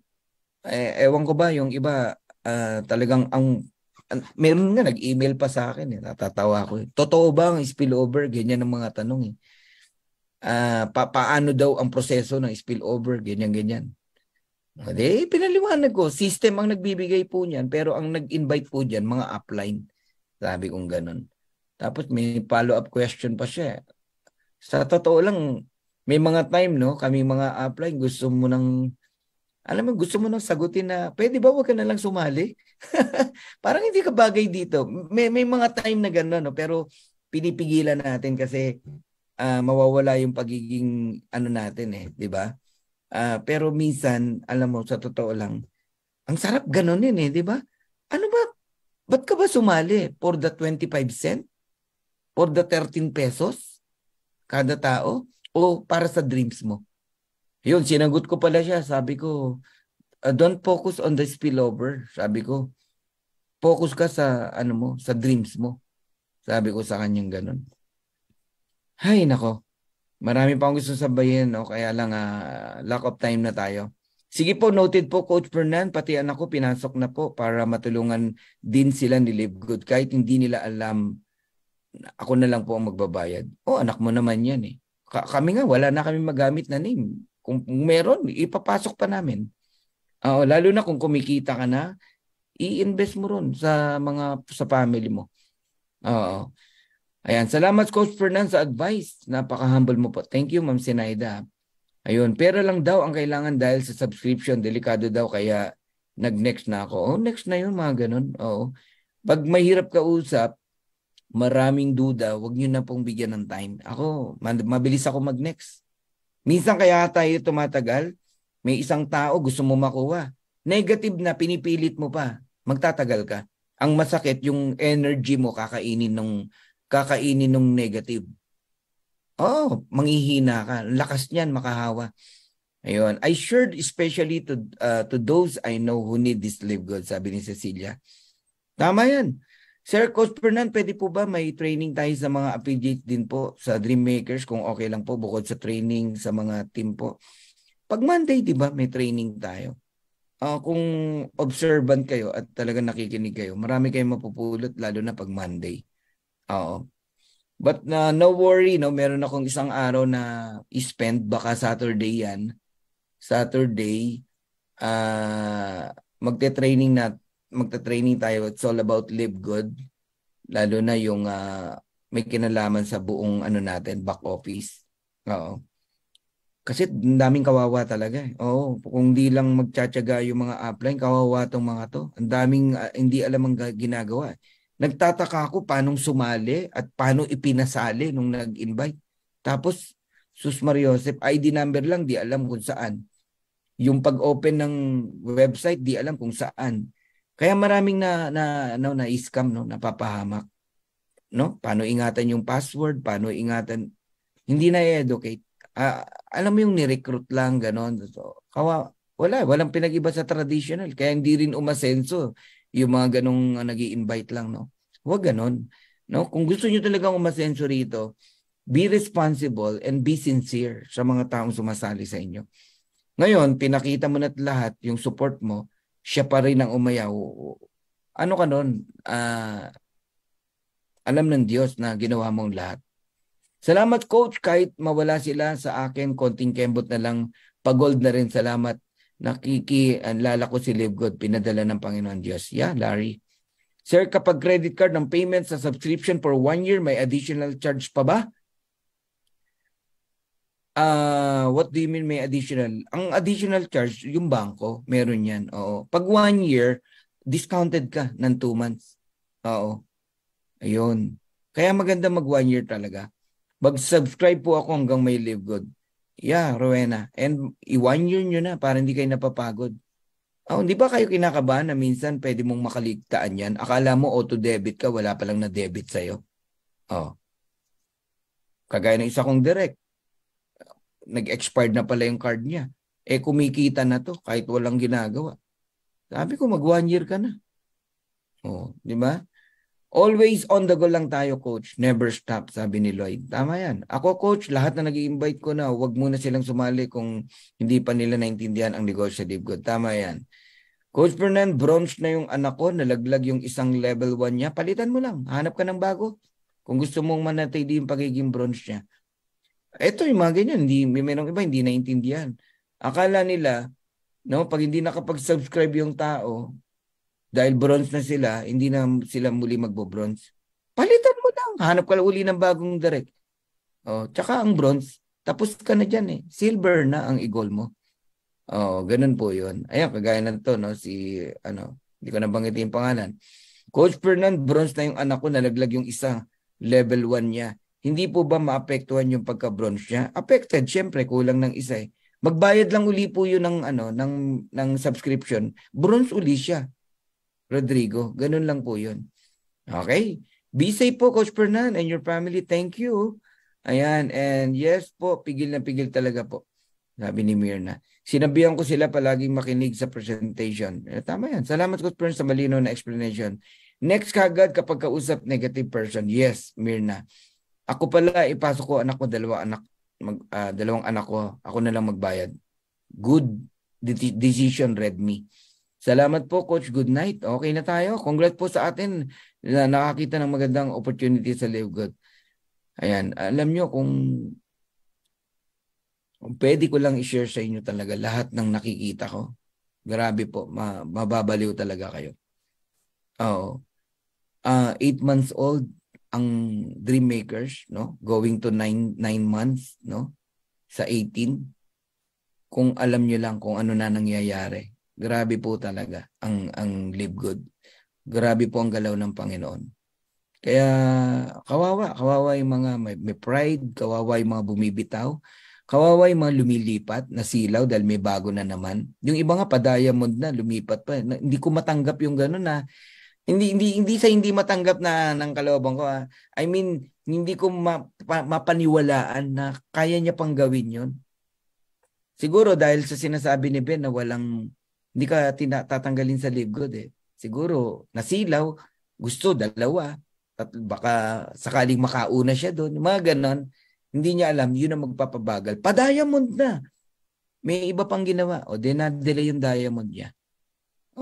Ewan ko ba, yung iba, talagang meron nga nag-email pa sa akin, natatawa ko. Totoo ba ang spillover? Ganyan ang mga tanong. Paano daw ang proseso ng spillover? Ganyan. Di, pinaliwanag ko, system ang nagbibigay po niyan, pero ang nag-invite po diyan mga upline. Sabi kong ganun. Tapos may follow-up question pa siya. Sa totoo lang, may mga time, no, kami mga upline, gusto mo nang sagutin na, pwede ba wag ka na lang sumali? Parang hindi ka bagay dito. May mga time na gano'n, no, pero pinipigilan natin kasi mawawala yung pagiging natin di ba? Pero minsan, alam mo, sa totoo lang, ang sarap ganunin di ba? Ano ba? Ba't ka ba sumali? For the 25 cent? For the 13 pesos? Kada tao? O para sa dreams mo? Yun, sinagot ko pala siya. Sabi ko, don't focus on the spillover. Sabi ko, focus ka sa, sa dreams mo. Sabi ko sa kanyang ganun. Hay, nako. Marami pa akong gusto sabihin, no? Kaya lang lack of time na tayo. Sige po, noted po, Coach Fernan, pati anak ko pinasok na po para matulungan din sila ni Live Good. Kahit hindi nila alam, ako na lang po ang magbabayad. Anak mo naman yan Kami nga, wala na kami magamit na name. Kung meron, ipapasok pa namin. Lalo na kung kumikita ka na, i-invest mo ron sa family mo. Oo. Ayan, salamat Coach Fernan sa advice. Napaka-humble mo po. Thank you, Ma'am Sinaida. Ayun, pera lang daw ang kailangan dahil sa subscription. Delikado daw kaya nag-next na ako. Next na yun, mga ganun. Oo. Pag mahirap ka usap, maraming duda, wag nyo na pong bigyan ng time. Ako, mabilis ako mag-next. Minsan kaya tayo tumatagal, may isang tao gusto mo makuha. Negative na, pinipilit mo pa. Magtatagal ka. Ang masakit, yung energy mo kakainin ng negative. Manghihina ka. Lakas niyan, makahawa. Ayun. I shared especially to those I know who need this Live Good, sabi ni Cecilia. Tama yan. Sir, Coach Fernan, pwede po ba may training tayo sa mga affiliate din po sa Dream Makers kung okay lang po bukod sa training sa mga team po? Pag Monday, di ba, may training tayo. Kung observant kayo at talagang nakikinig kayo, marami kayong mapupulot lalo na pag Monday. Oo. But no worry, no, meron akong isang araw na i-spend, baka Saturday yan. Saturday, magte-training tayo. It's all about Live Good. Lalo na yung may kinalaman sa buong natin, back office. Oo. Kasi daming kawawa talaga. Oo, kung di lang magtsatsaga yung mga upline, kawawa tong mga to. Ang daming hindi alam ang ginagawa. Nagtataka ako paanong sumali at paano ipinasali nung nag-invite. Tapos, sus Mariosep, ID number lang, di alam kung saan. Yung pag-open ng website, di alam kung saan. Kaya maraming na-scam, no, napapahamak. No? Paano ingatan yung password, paano ingatan, hindi na-educate. Alam mo yung ni-recruit lang, ganon. So, walang pinag-iba sa traditional. Kaya hindi rin umasenso yung mga ganong nag-i-invite lang, no? Huwag ganon. No? Kung gusto nyo talagang umasenso rito, be responsible and be sincere sa mga taong sumasali sa inyo. Ngayon, pinakita mo na lahat yung support mo, siya pa rin ang umayaw. Ano ka nun? Alam ng Diyos na ginawa mong lahat. Salamat, Coach. Kahit mawala sila sa akin, konting kembot na lang, pag-gold na rin. Salamat. Nakikilala ko si Live Good. Pinadala ng Panginoon Diyos. Yeah, Larry. Sir, kapag credit card ng payment sa subscription for 1 year, may additional charge pa ba? What do you mean may additional? Ang additional charge, yung bangko, meron yan. Oo. Pag 1 year, discounted ka ng 2 months. Oo. Ayun. Kaya maganda mag 1 year talaga. Mag-subscribe po ako hanggang may Live Good. Yeah, Rowena. And 1 year nyo na para hindi kayo napapagod. Hindi ba kayo kinakabahan na minsan pwede mong makaligtaan yan? Akala mo auto-debit ka, wala palang na-debit sa'yo. Kagaya ng isa kong direct, nag-expired na pala yung card niya. Kumikita na to kahit walang ginagawa. Sabi ko, mag 1 year ka na. Di ba? Always on the go lang tayo, coach. Never stop, sabi ni Lloyd. Tama yan. Ako, coach, lahat na nag-i-invite ko na, huwag muna silang sumali kung hindi pa nila naintindihan ang negosyo sa Live Good. Tama yan. Coach Fernan, bronze na yung anak ko, nalaglag yung isang level 1 niya. Palitan mo lang. Hanap ka ng bago. Kung gusto mong manatili yung pagiging bronze niya. Ito yung mga ganyan. May merong iba, hindi naintindihan. Akala nila, no, pag hindi nakapag-subscribe yung tao, dahil bronze na sila, hindi na sila muli magbo-bronze. Palitan mo lang. Hanap ka uli ng bagong direct. Tsaka ang bronze, tapos ka na dyan eh. Silver na ang i-goal mo. Ganun po yun. Ayan, kagaya na to, no? Hindi ko nabanggit yung pangalan. Coach Fernan, bronze na yung anak ko, nalaglag yung isa, level 1 niya. Hindi po ba maapektuhan yung pagka-bronze niya? Affected, syempre, kulang ng isa eh. Magbayad lang uli po yun ng subscription. Bronze uli siya. Rodrigo, ganun lang po yun. Okay? Be safe po, Coach Fernan, and your family. Thank you. Ayan, and yes po, pigil na pigil talaga po. Sabi ni Mirna. Sinabihan ko sila palaging makinig sa presentation. Tama yan. Salamat, Coach Fernan, sa malinaw na explanation. Next kagad kapag kausap negative person. Yes, Mirna. Ako pala, ipasok ko anak ko, dalawang anak ko. Ako na lang magbayad. Good decision, Redmi. Salamat po, Coach. Good night. Okay na tayo. Congrats po sa atin na nakakita ng magandang opportunity sa Live Good. Ayan. Alam nyo, kung pwede ko lang i-share sa inyo talaga lahat ng nakikita ko. Grabe po. Mababaliw talaga kayo. 8 months old ang Dream Makers, no? Going to 9 months, no? Sa 18. Kung alam nyo lang kung ano na nangyayari. Grabe po talaga ang Live Good. Grabe po ang galaw ng Panginoon. Kaya kawawa yung mga may pride, kawawa yung mga bumibitaw, kawawa yung mga lumilipat na silaw dahil may bago na naman. Yung iba nga pa-diamond na lumipat pa. Hindi ko matanggap yung gano'n na hindi matanggap na ng kalooban ko. I mean, hindi ko mapaniwalaan na kaya niya pang gawin 'yon. Siguro dahil sa sinasabi ni Ben na hindi ka tatanggalin sa Live Good eh. Siguro, nasilaw, gusto, dalawa, at baka sakaling makauna siya doon. Mga ganon, hindi niya alam, yun ang magpapabagal. Pa-diamond na. May iba pang ginawa. Na-delay yung diamond niya.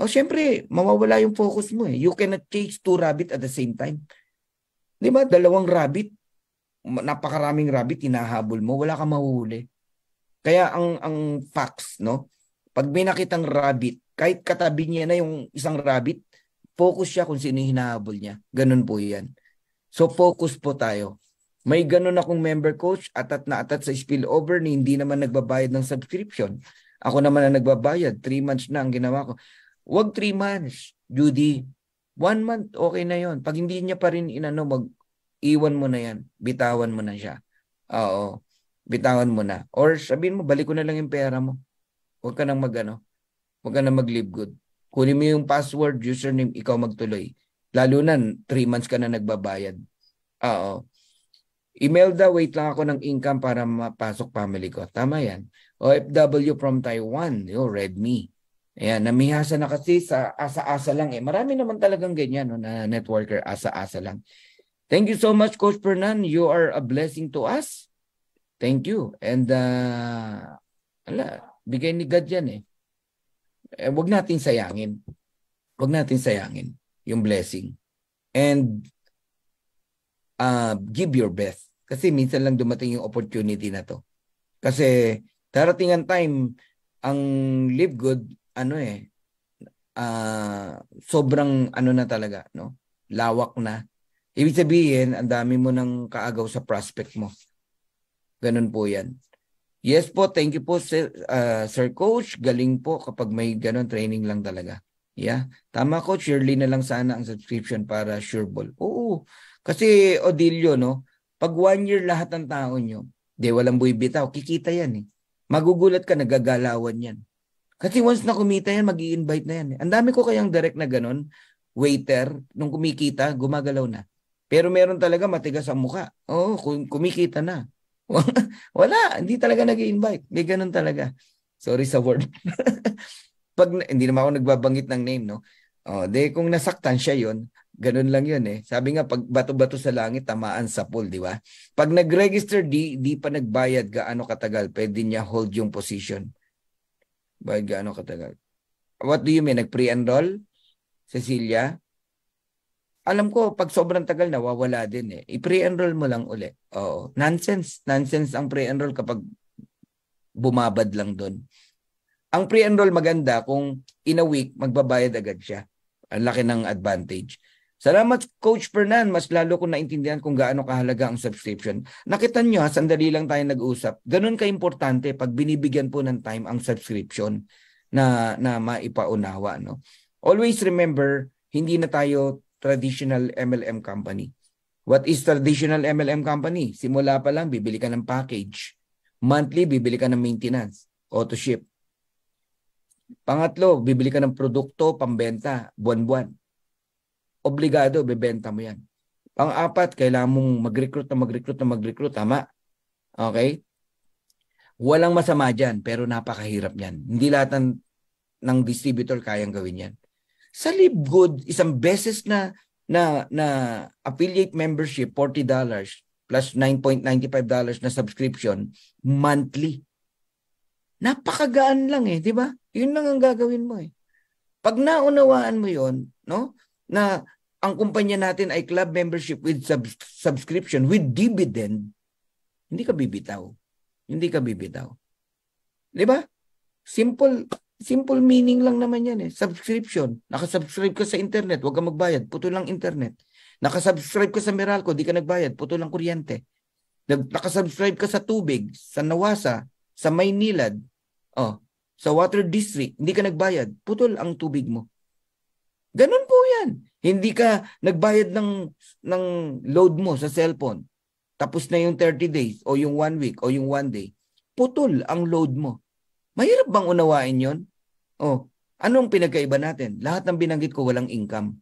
Syempre, mawawala yung focus mo eh. You cannot chase 2 rabbit at the same time. Di ba? 2 rabbit, napakaraming rabbit, hinahabol mo, wala kang mahuhuli. Kaya ang facts, no? Pag may nakitang rabbit, kahit katabi niya na yung isang rabbit, focus siya kung sino yung hinahabol niya. Ganun po yan. So focus po tayo. May ganun akong member coach, atat na atat sa spillover na hindi naman nagbabayad ng subscription. Ako naman ang nagbabayad. 3 months na ang ginawa ko. Huwag 3 months, Judy. 1 month, okay na yon. Pag hindi niya pa rin iwan mo na yan. Bitawan mo na siya. Oo. Bitawan mo na. Or sabihin mo, balik ko na lang yung pera mo. Huwag ka nang huwag ka nang mag-Live Good. Kunin mo yung password, username, ikaw magtuloy. Lalo na, 3 months ka na nagbabayad. Oo. Imelda, wait lang ako ng income para mapasok family ko. Tama yan. OFW from Taiwan, Redmi. Ayan, namihasa na kasi sa asa-asa lang eh. Marami naman talagang ganyan, no, na networker, asa-asa lang. Thank you so much, Coach Fernan. You are a blessing to us. Thank you. And, bigay ni God yan eh. Huwag natin sayangin. Huwag natin sayangin yung blessing. And give your best. Kasi minsan lang dumating yung opportunity na to. Kasi darating ang time, ang Live Good, sobrang na talaga, no? Lawak na. Ibig sabihin, ang dami mo ng kaagaw sa prospect mo. Ganun po yan. Yes po, thank you po, Sir Coach. Galing po kapag may ganun training lang talaga. Yeah. Tama, Coach. Yearly na lang sana ang subscription para sureball. Oo. Kasi, Odilio, no? Pag 1 year lahat ng tao nyo, walang buibitaw, kikita yan eh. Magugulat ka, nagagalawan yan. Kasi once na kumita yan, mag-i-invite na yan. Ang dami ko kayang direct na ganun, waiter, nung kumikita, gumagalaw na. Pero meron talaga matigas ang mukha. Oo, kumikita na. Wala, hindi talaga nag-i-invite. May ganun talaga. Sorry sa word. Hindi naman ako nagbabanggit ng name, no? Kung nasaktan siya yun, ganun lang yun eh. Sabi nga, pag bato-bato sa langit, tamaan sa pool, di ba? Pag nag-register, di pa nagbayad, gaano katagal, pwede niya hold yung position. Bayad gaano katagal. What do you mean? Nag-pre-enroll? Cecilia? Alam ko, pag sobrang tagal, nawawala din eh. I-pre-enroll mo lang uli. Oo. Nonsense. Nonsense ang pre-enroll kapag bumabad lang doon. Ang pre-enroll maganda kung in a week, magbabayad agad siya. Ang laki ng advantage. Salamat, Coach Fernan. Mas lalo ko naintindihan kung gaano kahalaga ang subscription. Nakita nyo, sandali lang tayo nag-usap. Ganun ka-importante pag binibigyan po ng time ang subscription na maipaunawa. No? Always remember, hindi na tayo traditional MLM company. What is traditional MLM company? Simula pa lang, bibili ka ng package. Monthly, bibili ka ng maintenance. Auto ship. Pangatlo, bibili ka ng produkto, pambenta, buwan-buwan. Obligado, bebenta mo yan. Pang-apat, kailangan mong mag-recruit. Tama? Okay? Walang masama dyan, pero napakahirap yan. Hindi lahat ng distributor kayang gawin yan. Sa LiveGood, isang beses na affiliate membership, $40 plus $9.95 na subscription monthly. Napakagaan lang eh, di ba? Yun lang ang gagawin mo eh. Pag naunawaan mo yun, no? Na ang kumpanya natin ay club membership with subscription with dividend, hindi ka bibitaw. Hindi ka bibitaw. Di ba? Simple meaning lang naman yan eh. Subscription. Nakasubscribe ka sa internet, huwag ka magbayad, puto lang internet. Nakasubscribe ka sa Meralco, di ka nagbayad, puto lang kuryente. Nakasubscribe ka sa tubig, sa Nawasa, sa Maynilad, sa Water District, hindi ka nagbayad, putol ang tubig mo. Ganun po yan. Hindi ka nagbayad ng load mo sa cellphone. Tapos na yung 30 days o yung 1 week o yung 1 day. Putol ang load mo. Mahirap bang unawain yon? Anong pinagkaiba natin? Lahat ng binanggit ko walang income.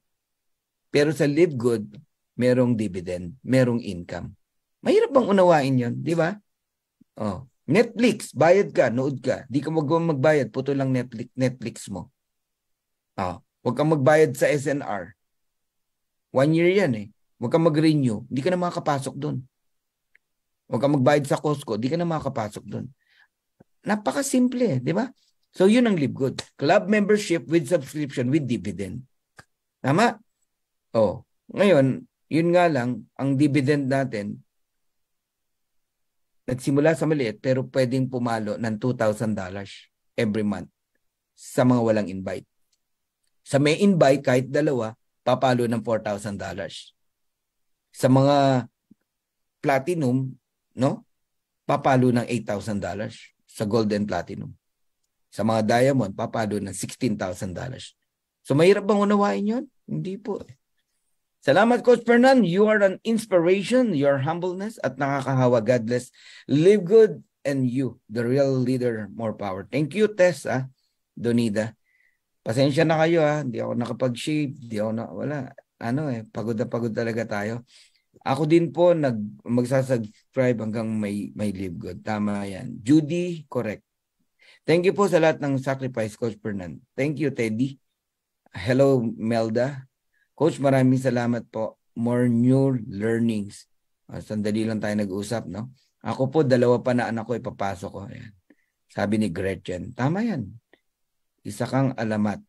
Pero sa LiveGood, merong dividend, merong income. Mahirap bang unawain yon, di ba? Netflix, bayad ka, nood ka. Di ka magbayad, puto lang Netflix mo. Huwag kang magbayad sa SNR. 1 year yan eh. Huwag kang mag-renew, di ka na makakapasok doon. Huwag kang magbayad sa Costco, di ka na makakapasok doon. Napakasimple, di ba? So yun ang LiveGood. Club membership with subscription with dividend. Tama? Ngayon, yun nga lang, ang dividend natin, nagsimula sa maliit pero pwedeng pumalo ng $2,000 every month sa mga walang invite. Sa may invite, kahit dalawa, papalo ng $4,000. Sa mga platinum, no? Papalo ng $8,000 sa gold and platinum. Sa mga diamond, papalo ng $16,000. So mahirap bang unawain yun? Hindi po. Salamat, Coach Fernan. You are an inspiration, your humbleness at nakakahawa. God bless. Live good and you, the real leader, more power. Thank you, Tess, Donida. Pasensya na kayo, Hindi ako nakapag-shave. Wala. Pagod na pagod talaga tayo. Ako din po magsasubscribe hanggang may live good. Tama yan. Judy, correct. Thank you po sa lahat ng sacrifice, Coach Fernan. Thank you, Teddy. Hello, Melda. Coach, maraming salamat po. More new learnings. Sandali lang tayo nag-usap, no? Ako po, 2 pa na anak ko ipapasok ko. Ayan. Sabi ni Gretchen. Tama yan. Isa kang alamat.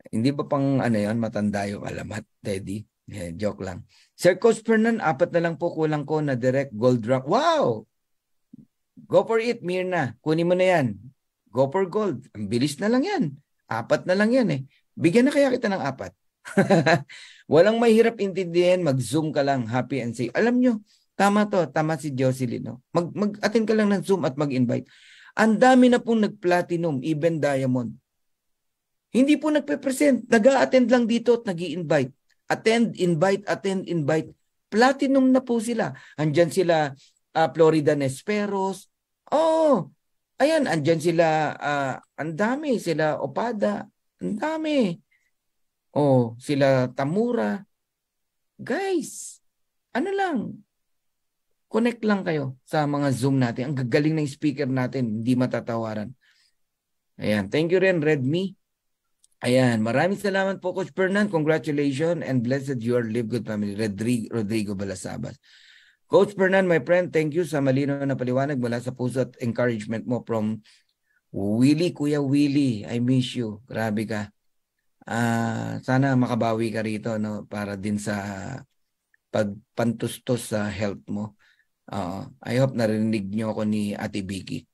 Hindi ba pang matanda yung alamat, Teddy? Joke lang. Sir Coach Fernan, 4 na lang po kulang ko na direct gold rank. Wow! Go for it, Mirna. Kunin mo na yan. Go for gold. Ang bilis na lang yan. 4 na lang yan eh. Bigyan na kaya kita ng 4. Walang mahirap intindihin. Mag-zoom ka lang. Happy and safe. Alam nyo, tama to. Tama si Jocelyn. No? Mag-attend ka lang ng Zoom at mag-invite. Ang dami na pong nag-platinum, even diamond. Hindi po nagpe-present. Nag-a-attend lang dito at nag-i-invite. Attend, invite. Platinum na po sila. Andyan sila Florida Nesperos. Ayan, andyan sila, ang dami. Sila Opada. Ang dami. Sila Tamura. Guys, ano lang, connect lang kayo sa mga Zoom natin. Ang gagaling ng speaker natin, hindi matatawaran. Ayan, thank you rin, Redmi. Ayan, maraming salamat po, Coach Fernan. Congratulations and blessed you are Live Good Family. Rodrigo Balasabas. Coach Fernan, my friend, thank you sa malinaw na paliwanag mula sa puso at encouragement mo from Willie, Kuya Willie. I miss you. Grabe ka. Sana makabawi ka rito, no, para din sa pagpantustos sa health mo. I hope narinig niyo ako ni Ate Vicky.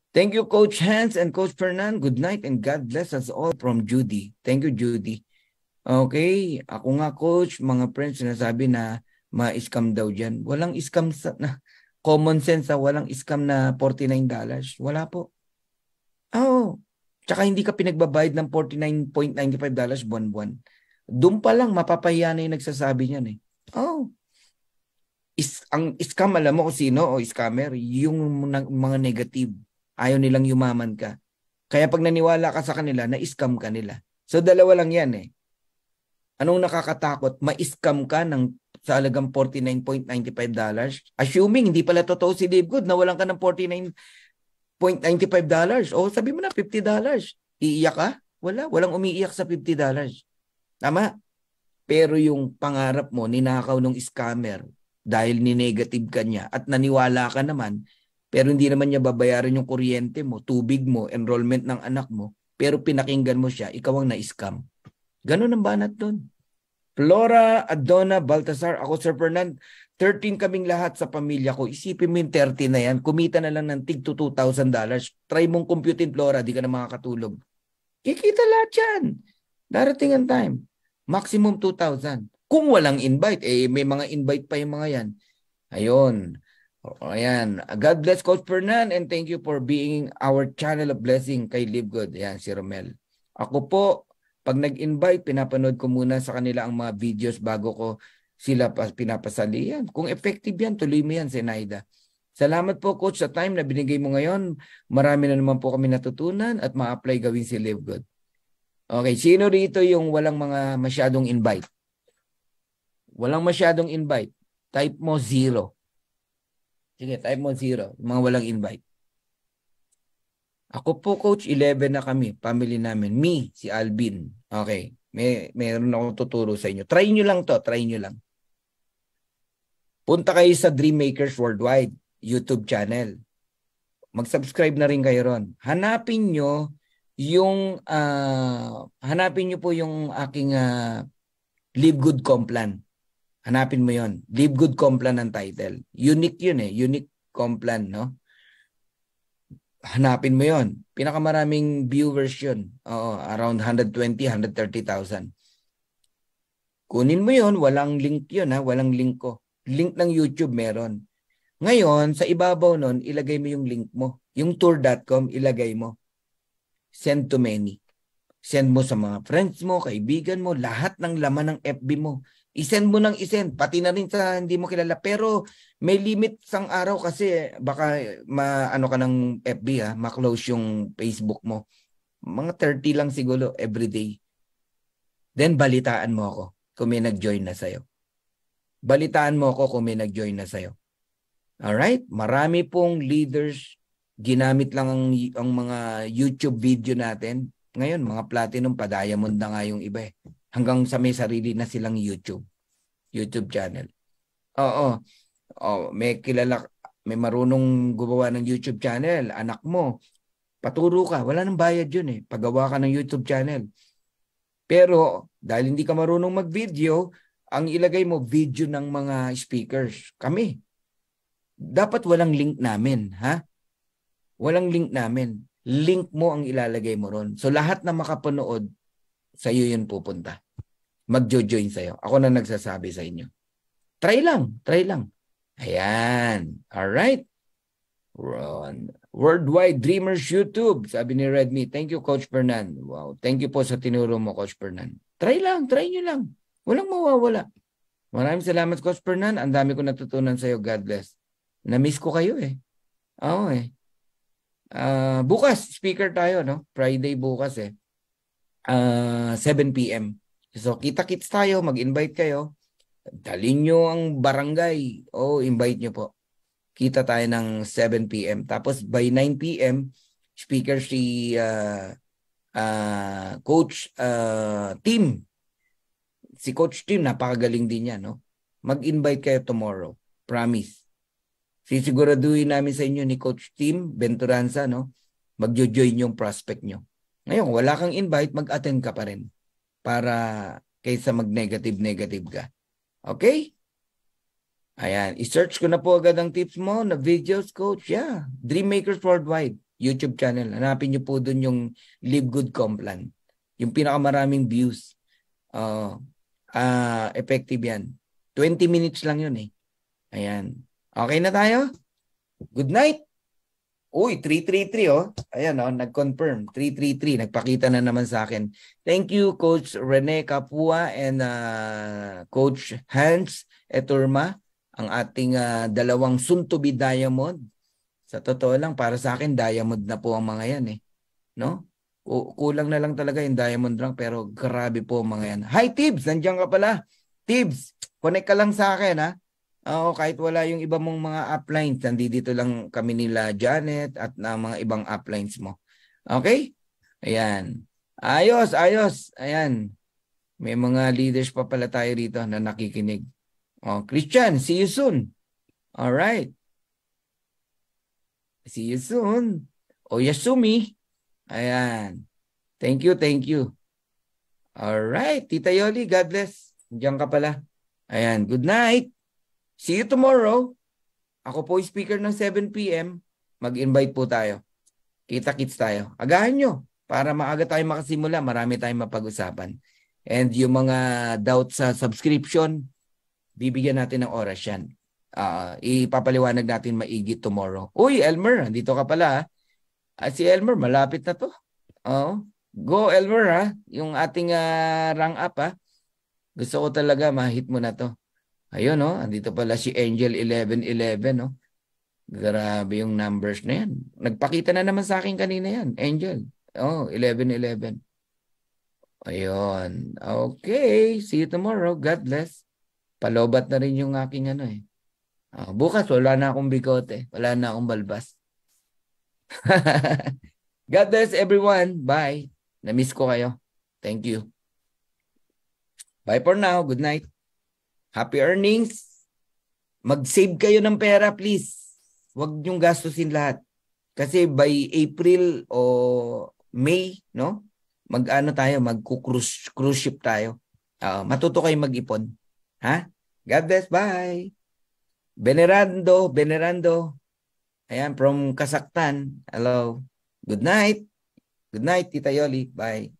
Thank you, Coach Hans and Coach Fernan. Good night and God bless us all from Judy. Thank you, Judy. Okay, ako nga, Coach, mga friends, sinasabi na ma-scam daw dyan. Walang scam na common sense, walang scam na $49. Wala po. Tsaka hindi ka pinagbabayad ng $49.95 buwan-buwan. Doon pa lang, mapapahiya na yung nagsasabi niyan eh. Ang scam, alam mo kung sino o scammer? Yung mga negative. Ayaw nilang yumaman ka. Kaya pag naniwala ka sa kanila, na-scam ka nila. So dalawa lang yan eh. Anong nakakatakot? Ma-scam ka sa halagang $49.95. Assuming hindi pala totoo si Live Good, nawalan ka ng $49.95. O sabi mo na $50. Iiyak ka? Walang umiiyak sa $50. Tama? Pero yung pangarap mo, ninakaw ng scammer dahil ni-negative ka niya at naniwala ka naman, pero hindi naman niya babayaran yung kuryente mo, tubig mo, enrollment ng anak mo, pero pinakinggan mo siya, ikaw ang na-scam. Ganun ang banat doon. Flora, Adona, Baltasar, ako Sir Fernan, 13 kaming lahat sa pamilya ko. Isipin mo yung 30 na yan, kumita na lang ng tig to $2,000. Try mong computein, Flora, di ka na makakatulog. Kikita lahat yan. Darating ang time. Maximum 2,000. Kung walang invite, may mga invite pa yung mga yan. Ayun. Ayan. God bless Coach Fernan and thank you for being our channel of blessing kay Live Good. Ayan, si Romel. Ako po, pag nag-invite, pinapanood ko muna sa kanila ang mga videos bago ko sila pinapasali. Yan. Kung effective yan, tuloy mo yan, Zenaida. Salamat po, Coach, sa time na binigay mo ngayon. Marami na naman po kami natutunan at ma-apply gawin si Live Good. Okay, sino rito yung walang mga masyadong invite? Walang masyadong invite. Type mo 0. Sige, type mo 0. Mga walang invite. Ako po, Coach, 11 na kami. Family namin. Me, si Alvin. Okay. Meron akong tuturo sa inyo. Try nyo lang to. Try nyo lang. Punta kayo sa Dreammakers Worldwide YouTube channel. Mag-subscribe na rin kayo ron. Hanapin nyo po yung aking Live Good Complan. Hanapin mo yon. Live Good Complan ang title. Unique yun eh. Unique Complan, no? Hanapin mo yon. Pinakamaraming viewers yun. Around 120, 130,000. Kunin mo yon. Walang link yun ha. Walang link ko. Link ng YouTube meron. Ngayon, sa ibabaw nun, ilagay mo yung link mo. Yung tour.com, ilagay mo. Send to many. Send mo sa mga friends mo, kaibigan mo, lahat ng laman ng FB mo. I-send mo ng i-send, pati na rin sa hindi mo kilala. Pero may limit sang araw kasi baka maano ka ng FB ma-close yung Facebook mo. Mga 30 lang siguro everyday. Then balitaan mo ako kung may nag-join na sa'yo. Balitaan mo ako kung may nag-join na sa'yo. Alright? Marami pong leaders, ginamit lang ang mga YouTube video natin. Ngayon, mga platinum pa, diamond na nga yung iba eh. Hanggang sa may sarili na silang YouTube channel. May marunong gumawa ng YouTube channel, anak mo, paturo ka, wala nang bayad yun eh, paggawa ka ng YouTube channel. Pero, dahil hindi ka marunong mag-video, ang ilagay mo, video ng mga speakers. Kami. Dapat walang link namin, ha? Walang link namin. Link mo ang ilalagay mo ron. So, lahat na makapanood, sa'yo yun pupunta. Mag-join sa'yo. Ako na nagsasabi sa inyo. Try lang. Ayan. Alright. Worldwide Dreamers YouTube. Sabi ni Redmi, thank you, Coach Fernan. Wow. Thank you po sa tinuro mo, Coach Fernan. Try nyo lang. Walang mawawala. Maraming salamat, Coach Fernan. Ang dami ko natutunan sa'yo. God bless. Na-miss ko kayo eh. Oo eh. Bukas, speaker tayo, no? Friday bukas eh. 7 p.m. So, kita-kits tayo, mag-invite kayo. Dalhin nyo ang barangay. Invite nyo po. Kita tayo ng 7 p.m. Tapos by 9 p.m., speaker si Coach Tim. Si Coach Tim, napakagaling din yan, no? Mag-invite kayo tomorrow. Promise. Sisiguraduhin namin sa inyo ni Coach Tim Venturanza, no? Magjo-join yung prospect nyo. Ngayon, wala kang invite, mag-attend ka pa rin. Para kaysa mag-negative ka. Okay? Ayan. I-search ko na po agad ang tips mo na videos, Coach. Yeah. Dreammakers Worldwide. YouTube channel. Hanapin nyo po dun yung Live Good Complan. Yung pinakamaraming views. Effective yan. 20 minutes lang yun eh. Ayan. Okay na tayo? Good night. Uy, 333 oh. Ayan oh, nag-confirm. 333. Nagpakita na naman sa akin. Thank you, Coach Rene Capua and Coach Hans Eturma. Ang ating dalawang soon-to-be diamond. Sa totoo lang, para sa akin, diamond na po ang mga yan eh. No? Kulang na lang talaga yung diamond rank, pero grabe po ang mga yan. Hi, Tibbs! Nandiyan ka pala. Tibbs, connect ka lang sa akin ha. Kahit wala yung iba mong mga uplines, nandito lang kami nila Janet at mga ibang uplines mo. Okay? Ayan. Ayos, ayos. Ayan. May mga leaders pa pala tayo rito na nakikinig. Christian, see you soon. All right. See you soon. Yasumi. Ayan. Thank you, thank you. All right. Tita Yoli, God bless. Diyan ka pala. Ayan. Good night. See you tomorrow. Ako po yung speaker ng 7 p.m. Mag-invite po tayo. Kita-kits tayo. Agahan nyo para maaga tayo makasimula. Marami tayong mapag-usapan. And yung mga doubts sa subscription, bibigyan natin ng oras yan. Ipapaliwanag natin maigi tomorrow. Uy, Elmer, dito ka pala. Si Elmer, malapit na to. Go, Elmer, ha? Yung ating rank up, ha? Gusto ko talaga ma-hit mo na to. Ayun, no? Andito pala si Angel 1111, no? Grabe yung numbers na yan. Nagpakita na naman sa akin kanina yan, Angel. 1111. Ayun. Okay. See you tomorrow. God bless. Palobat na rin yung aking bukas, wala na akong bigote. Wala na akong balbas. God bless everyone. Bye. Na-miss ko kayo. Thank you. Bye for now. Good night. Happy earnings. Mag-save kayo ng pera, please. Huwag niyong gastusin lahat. Kasi by April o May, no? Mag-cruise ship tayo. Matuto kayo mag-ipon. Ha? God bless. Bye. Venerando. Ayan, from Kazakhstan. Hello. Good night. Good night, Tita Yoli. Bye.